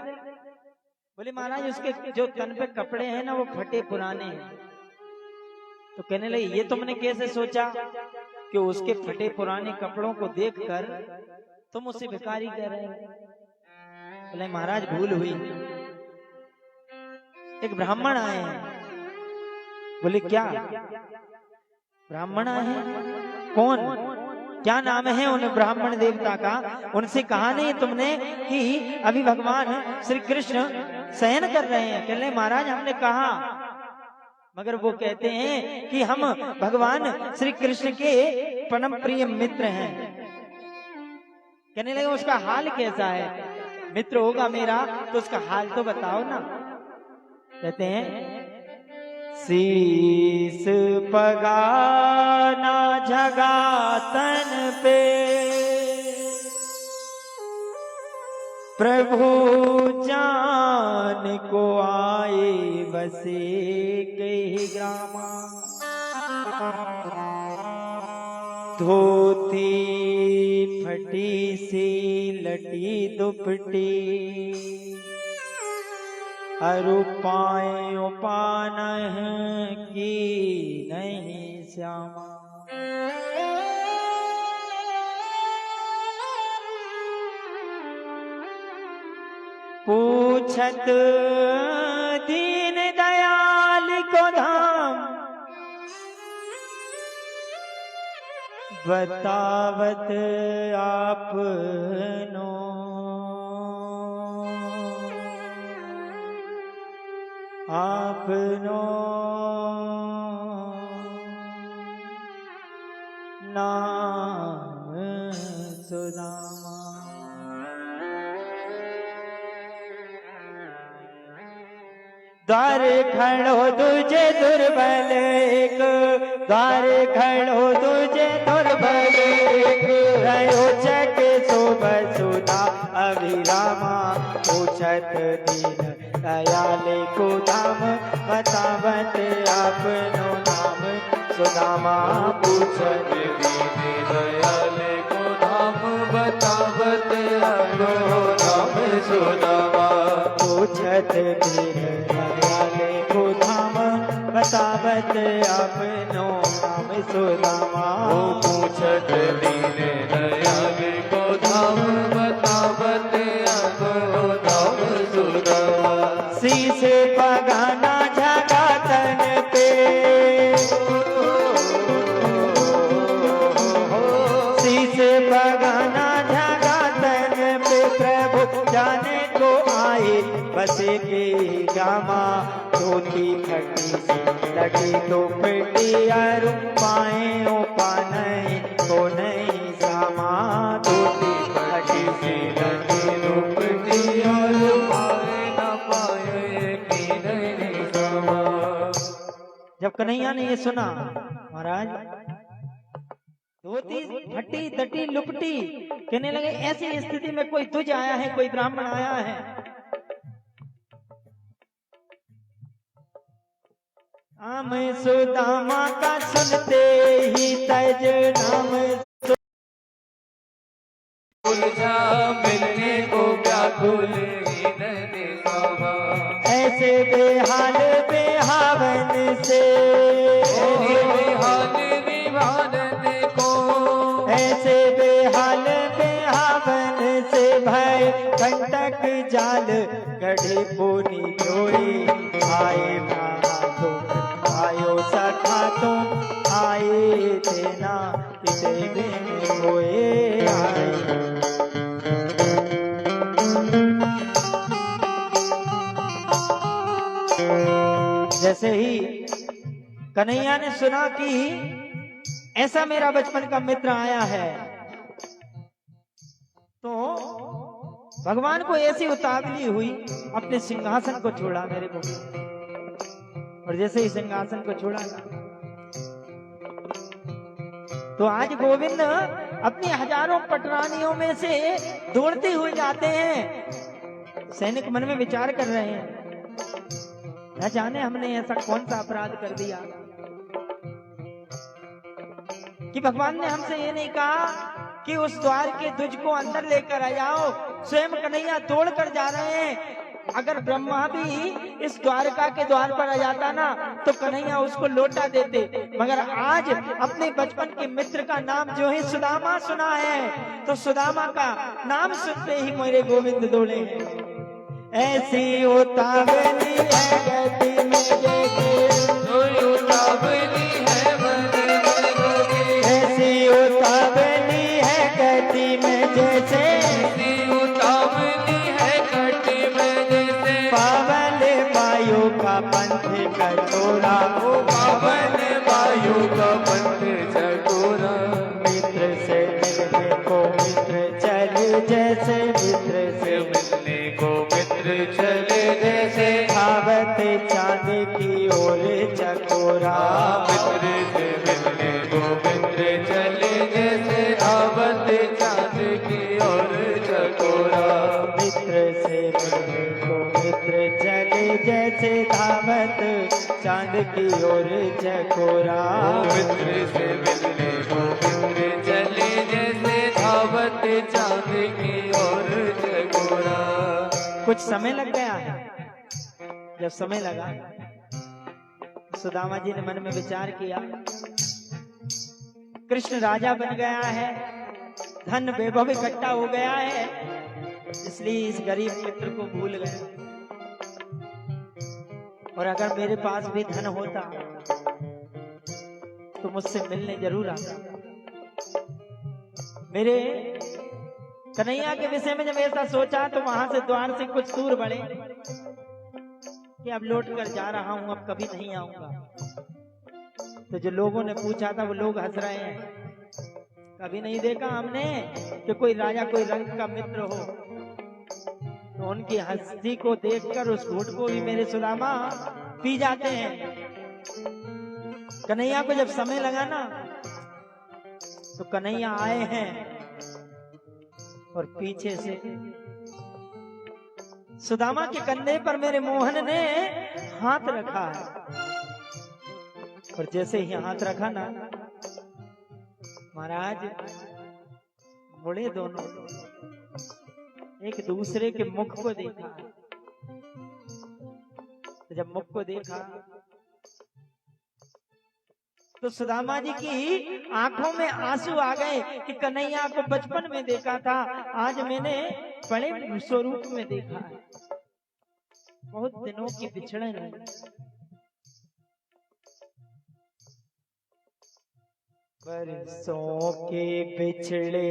बोले महाराज उसके जो तन पे कपड़े हैं ना वो फटे पुराने हैं। तो कहने लगे ये तुमने कैसे सोचा कि उसके फटे पुराने कपड़ों को देखकर तुम उसे भिखारी कह रहे हो? बोले महाराज भूल हुई, एक ब्राह्मण आए हैं। बोले क्या ब्राह्मण आए हैं? कौन, क्या नाम है उन ब्राह्मण देवता का? उनसे कहा नहीं तुमने कि अभी भगवान श्री कृष्ण शयन कर रहे हैं? कहले महाराज हमने कहा, मगर वो कहते हैं कि हम भगवान श्री कृष्ण के परम प्रिय मित्र हैं। कहने लगे उसका हाल कैसा है? मित्र होगा मेरा तो उसका हाल तो बताओ ना। कहते हैं शीस पगाना झगा तन पे, प्रभु जान को आए बसे कई ग्रामा, धोती फटी सी लटी दुपटी, अरुपाएं उपान की नहीं श्यामा। पूछत दीन दयाल को धाम, बतावत आपनो, आपनो नाम सुदामा। द्वार खड़ो तुझे दुर्बल एक, द्वार खड़ो तुझे दुर्बल एक, रहो चक शोभ सुधा अभिरामा। पूछत दीन दयाल को धाम, बतावत आपनो नाम सुदामा। पूछत दीन दयाल को धाम, बतावत आपनो नाम सुदामा। पूछत दीन दयाल को धाम, बतावत आपनो नाम सुदामा। पूछत दीन दयाल को धाम, बतावत आपनो नाम सुदामा। शीश पगाना झगा तन पे, शीश पगाना झगा तन पे, प्रभु जाने को आए बसे के गामा। धोती फटी सी लटी दुपटी, अरुपाएं उपान को नहीं सामा। धोती फटी सी लटी दुपटी, अरुपाएं न पाए की नहीं सामा। जब कन्हैया ने ये सुना, महाराज धोती फटी तटी लुपटी, कहने लगे ऐसी स्थिति में कोई तुझ आया है, कोई ब्राह्मण आया है। नाम सुदामा का सुनते ही तज नाम उलझा मिलने को व्याकुल ऐसे बेहाल बेहावन से, बेहाल विवादन को, ऐसे बेहाल बेहावन से भय कंटक जाल गढ़े पुनी जोड़ी। आए आयो देना किसे देने कोई आए। जैसे ही कन्हैया ने सुना कि ऐसा मेरा बचपन का मित्र आया है, तो भगवान को ऐसी उतावली हुई, अपने सिंहासन को छोड़ा मेरे को। और जैसे ही सिंहासन को छोड़ा तो आज गोविंद अपनी हजारों पटरानियों में से दौड़ते हुए जाते हैं। सैनिक मन में विचार कर रहे हैं, न जाने हमने ऐसा कौन सा अपराध कर दिया कि भगवान ने हमसे ये नहीं कहा कि उस द्वार के ध्वज को अंदर लेकर आ जाओ। स्वयं कन्हैया दौड़ कर जा रहे हैं। अगर ब्रह्मा भी इस द्वारका के द्वार पर आ जाता ना तो कन्हैया उसको लौटा देते, मगर आज अपने बचपन के मित्र का नाम जो है सुदामा सुना है, तो सुदामा का नाम सुनते ही मेरे गोविंद दौड़े हैं। ऐसी उतावली है गति में उतावली है मन में गोरी, ऐसी उतावली है गति में जैसे, ऐसी उतावली है गति में जैसे, पावन वायु का पंथ कटोरा, पावन वायु का पंथ चकोरा। मित्र से मिलने को मित्र चले जैसे, मित्र से मिलने को मित्र चले जैसे, धावत चांद की ओर चकोरा। मित्र से मिलने को मित्र चले जैसे, धावत चांद की ओर चकोरा। मित्र से मिलने को मित्र चले जैसे, धावत चांद की ओर चकोरा। मित्र से मिलने को मित्र चले जैसे, धावत चांद की ओर चकोरा। कुछ समय लग गया है। जब समय लगा सुदामा जी ने मन में विचार किया, कृष्ण राजा बन गया है, धन वैभव इकट्ठा हो गया है, इसलिए इस गरीब मित्र को भूल गए। और अगर मेरे पास भी धन होता तो मुझसे मिलने जरूर आता। मेरे कन्हैया के विषय में जब ऐसा सोचा तो वहां से द्वार से कुछ दूर बढ़े कि अब लौट कर जा रहा हूं, अब कभी नहीं आऊंगा। तो जो लोगों ने पूछा था वो लोग हंस रहे हैं, कभी नहीं देखा हमने कि कोई राजा कोई रंग का मित्र हो। तो उनकी हंसी को देखकर उस घूंट को भी मेरे सुदामा पी जाते हैं। कन्हैया को जब समय लगा ना तो कन्हैया आए हैं और पीछे से सुदामा के कंधे पर मेरे मोहन ने हाथ रखा है। और जैसे ही हाथ रखा ना महाराज मुड़े दोनों, एक दूसरे के मुख को देखा। तो जब मुख को देखा तो सुदामा जी की आंखों में आंसू आ गए कि कन्हैया को बचपन में देखा था, आज मैंने बड़े स्वरूप में देखा है। बहुत दिनों की बिछड़न है। बरसों के बिछड़े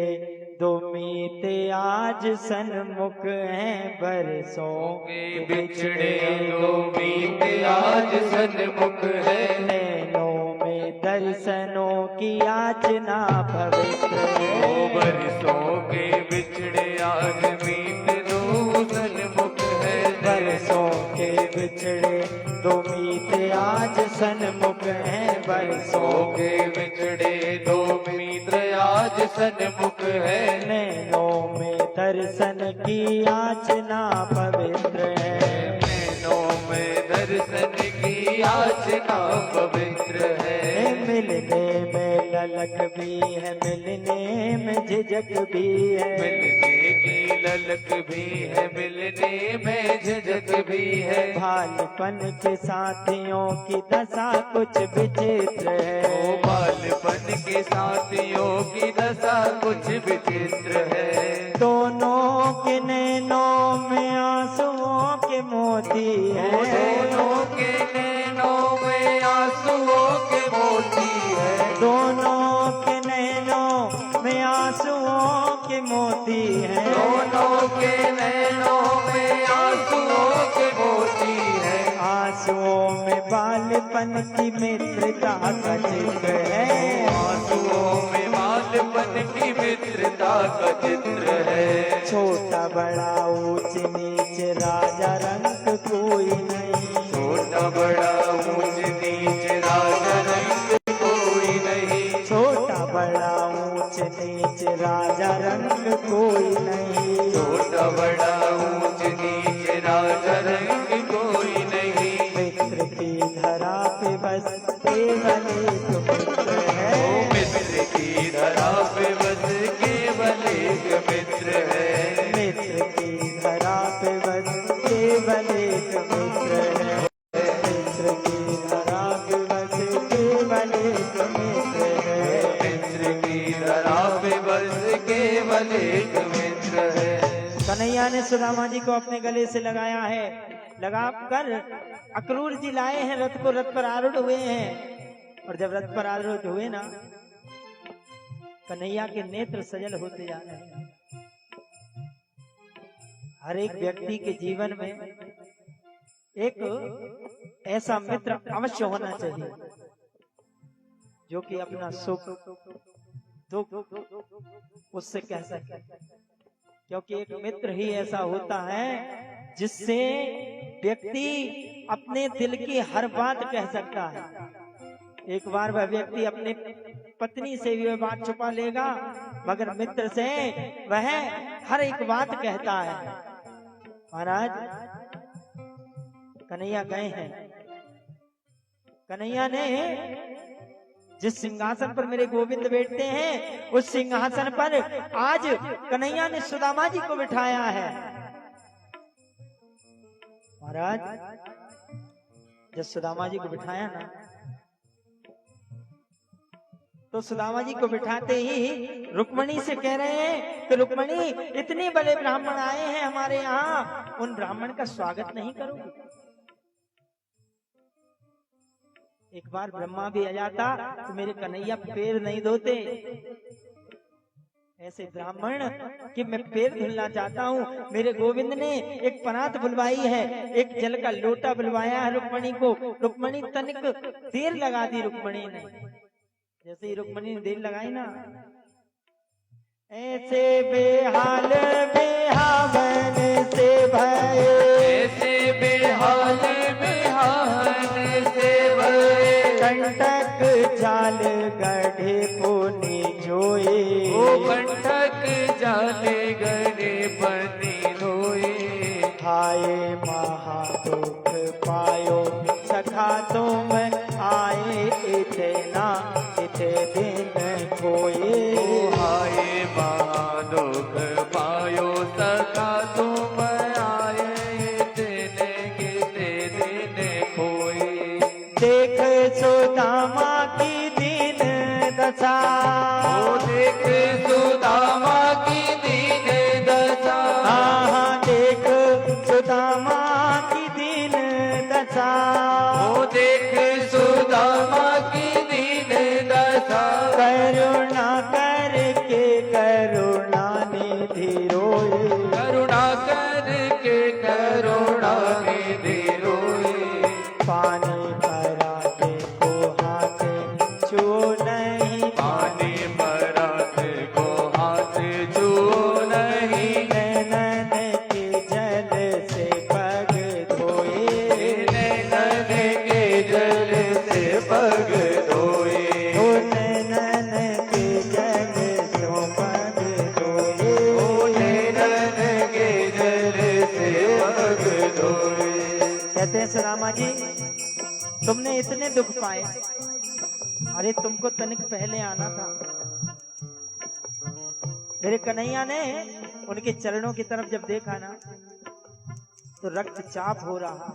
दो मीते आज सन्मुख हैं, बरसों के बिछड़े दो मीते आज सन्मुख है। नैनों में दर्शनों की याचना पवित्र है। बरसों के बिछड़े आज मीते दो सन्मुख है। बरसों के बिछड़े दो मीते आज सन्मुख हैं, बरसों के बिछड़े दो मित्र आज सन्मुख है। नैनों में दर्शन की याचना पवित्र है। नैनों में दर्शन की याचना पवित्र है। मिलने में ललक भी है, मिलने में झिझक भी है। मिलने की ललक भी है, मिलने में झिझक भी है। भालपन के साथियों की दशा कुछ विचित्र है। बालपन के साथियों की दशा कुछ विचित्र है। दोनों के नैनों में आंसुओं के मोती है। दोनों के नैनों में आंसुओं के मोती है। दोनों मालपन की मित्रता का चित्र है, आंसुओं में मालपन की मित्रता का चित्र है। छोटा बड़ा ऊंच नीच राजा रंग कोई नहीं, छोटा बड़ा ऊंच नीच राजा रंग कोई नहीं, छोटा बड़ा ऊंच नीच राजा रंग कोई नहीं, छोटा बड़ा ऊंच नीच राजा रंग कोई नहीं। मित्र की धरा पे बस केवल एक मित्र है, मित्र की धरा पे बस केवल एक मित्र है। मित्र की धरा पे बस केवल एक मित्र है, मित्र की धरा पे बस केवल एक मित्र है, मित्र की धरा पे बस केवल एक मित्र है। कन्हैया ने सुदामा जी को अपने गले से लगाया है, लगा कर अक्रूर जी लाए हैं रथ को, रथ पर आरूढ़ हुए हैं। और जब रथ पर आरूढ़ हुए ना, कन्हैया के नेत्र सजल होते जा रहे हैं। हर एक व्यक्ति के जीवन में एक ऐसा मित्र अवश्य होना चाहिए जो कि अपना सुख दुख उससे कह सके, क्योंकि एक मित्र ही ऐसा होता है जिससे व्यक्ति अपने दिल की हर बात कह सकता है। एक बार वह व्यक्ति अपने पत्नी से भी वह बात छुपा लेगा, मगर मित्र से वह हर एक बात कहता है। महाराज कन्हैया गए हैं, कन्हैया ने जिस सिंहासन पर मेरे गोविंद बैठते हैं उस सिंहासन पर आज कन्हैया ने सुदामा जी को बिठाया है। महाराज जब सुदामा जी को बिठाया ना, तो सुदामा जी को बिठाते ही रुक्मणी से कह रहे हैं कि रुक्मणी इतने बड़े ब्राह्मण आए हैं हमारे यहाँ, उन ब्राह्मण का स्वागत नहीं करोगे? एक बार ब्रह्मा भी आ जाता तो मेरे कन्हैया पैर नहीं धोते, ऐसे ब्राह्मण कि मैं पैर धुलना चाहता हूँ। मेरे गोविंद ने एक परात बुलवाई है, एक जल का लोटा बुलवाया है रुक्मणी को। रुक्मणी तनिक देर लगा दी रुक्मणी ने, जैसे ही रुक्मणी ने देर लगाई ना, ऐसे बेहाल बेहावन से भय, ऐसे बेहाल बेहाल से भय, कंटक जाल गढ़े पुनि जोए, ओ कंटक जाले गढ़े बनी धोए, हाय महादुख पायो सखा तुम आए, इतना इते दिन खोए, हाय महादुख पायो सखा तुम आए, इतने किते दिन खोए। देख सुदामा की दीन दशा, ओ देख सुदामा की दीन दशा, देख सुदामा की दीन दशा, ओ देख सुदामा की दीन दशा, करुणा करके करुणा निधि रोए, करुणा करके करुणा निधि रोए, पानी भरा के को हाथ छुओ नहीं, पानी भरात को हाथ छुओ नहीं, नैनन के जल से पग धोए, नैनन के जल से पग धोए, ओ नैनन के जल से पग धोए, ओ नैनन के जल से पग धोए। कहते हैं सुदामा जी तुमने इतने दुख पाए, अरे तुमको तनिक पहले आना था। मेरे कन्हैया ने उनके चरणों की तरफ जब देखा ना, तो रक्तचाप हो रहा,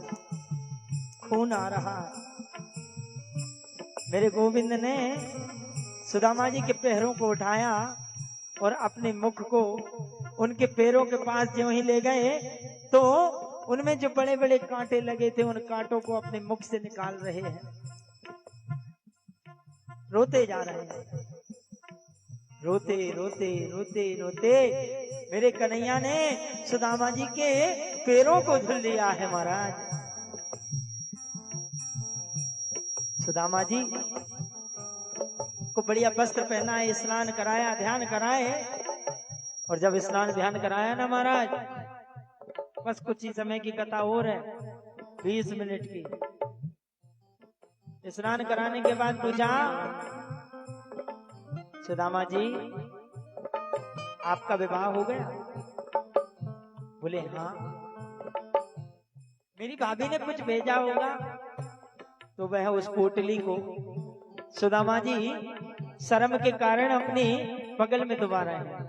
खून आ रहा है। मेरे गोविंद ने सुदामा जी के पैरों को उठाया और अपने मुख को उनके पैरों के पास ज्यों ही ले गए, तो उनमें जो बड़े बड़े कांटे लगे थे उन कांटों को अपने मुख से निकाल रहे हैं, रोते जा रहे हैं। रोते रोते रोते रोते मेरे कन्हैया ने सुदामा जी के पैरों को धुल लिया है। महाराज सुदामा जी को बढ़िया वस्त्र पहनाए, स्नान कराया, ध्यान कराए। और जब स्नान ध्यान कराया ना महाराज, बस कुछ ही समय की कथा और है, 20 मिनट की। स्नान कराने के बाद पूछा, सुदामा जी आपका विवाह हो गया? बोले हाँ। मेरी भाभी ने कुछ भेजा होगा, तो वह उस पोटली को सुदामा जी शर्म के कारण अपनी बगल में दबा रहे हैं।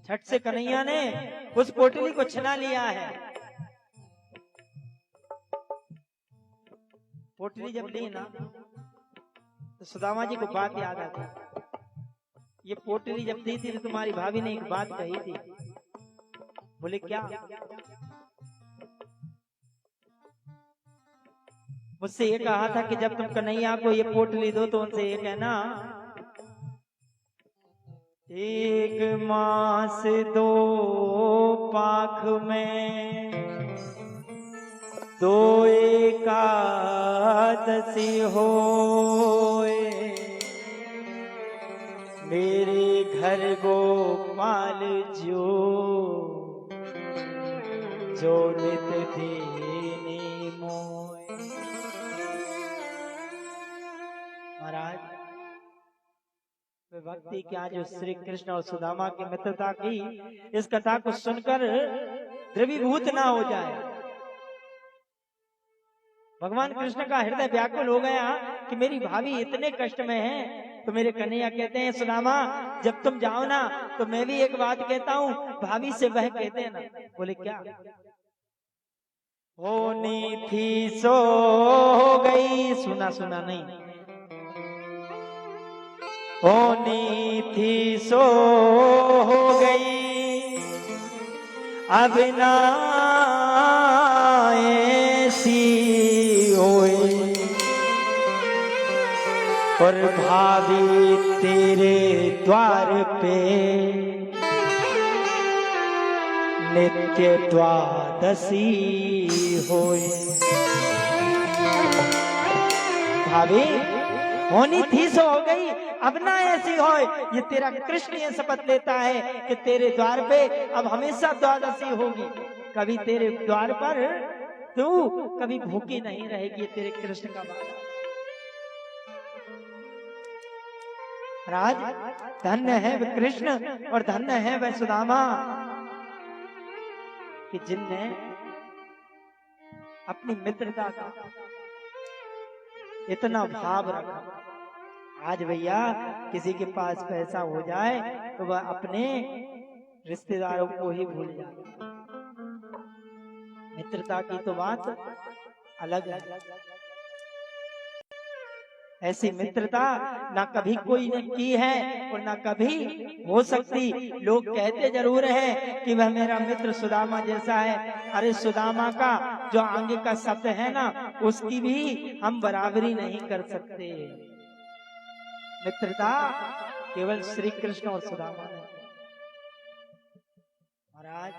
झट से कन्हैया ने उस पोटली को छिना लिया है। पोटली जब ली ना, तो सुदामा जी को बात याद आती, ये पोटली जब दी थी तो तुम्हारी भाभी ने एक बात कही थी। बोले क्या? मुझसे ये कहा था कि जब तुम कन्हैया को ये पोटली दो तो उनसे ये कहना, 1 मास 2 पाख में 2 एकादशी होए, मेरे घर गोपाल जो नित दीनी मोय। महाराज भक्ति क्या जो श्री कृष्ण और सुदामा की मित्रता की, इस कथा को सुनकर द्रवीभूत ना हो जाए। भगवान कृष्ण का हृदय व्याकुल हो गया कि मेरी भाभी इतने कष्ट में है। तो मेरे कन्हैया कहते हैं, सुदामा जब तुम जाओ ना तो मैं भी एक बात कहता हूँ, भाभी से वह कहते हैं ना। बोले क्या? होनी थी सो हो गई, सुना सुना नहीं, होनी थी सो हो गई, अब ना ऐसी होए, और भाभी तेरे द्वार पे नित्य द्वादशी होए। भाभी होनी थी सो हो गई, अब ना ऐसी हो। ये तेरा कृष्ण ये शपथ लेता है कि तेरे द्वार पे अब हमेशा द्वादशी होगी, कभी तेरे द्वार पर तू कभी भूखी नहीं रहेगी। ये तेरे कृष्ण का वादा। राज धन्य है वह कृष्ण और धन्य है वह सुदामा कि जिनने अपनी मित्रता का इतना भाव रखा। आज भैया किसी के पास पैसा हो जाए तो वह अपने रिश्तेदारों को ही भूल जाता। मित्रता की तो बात अलग है। ऐसी मित्रता ना कभी कोई ने की है और ना कभी हो सकती। लोग कहते जरूर हैं कि वह मेरा मित्र सुदामा जैसा है। अरे सुदामा का जो आगे का शब्द है ना, उसकी भी हम बराबरी नहीं कर सकते। मित्रता केवल श्री कृष्ण और सुदामा है। महाराज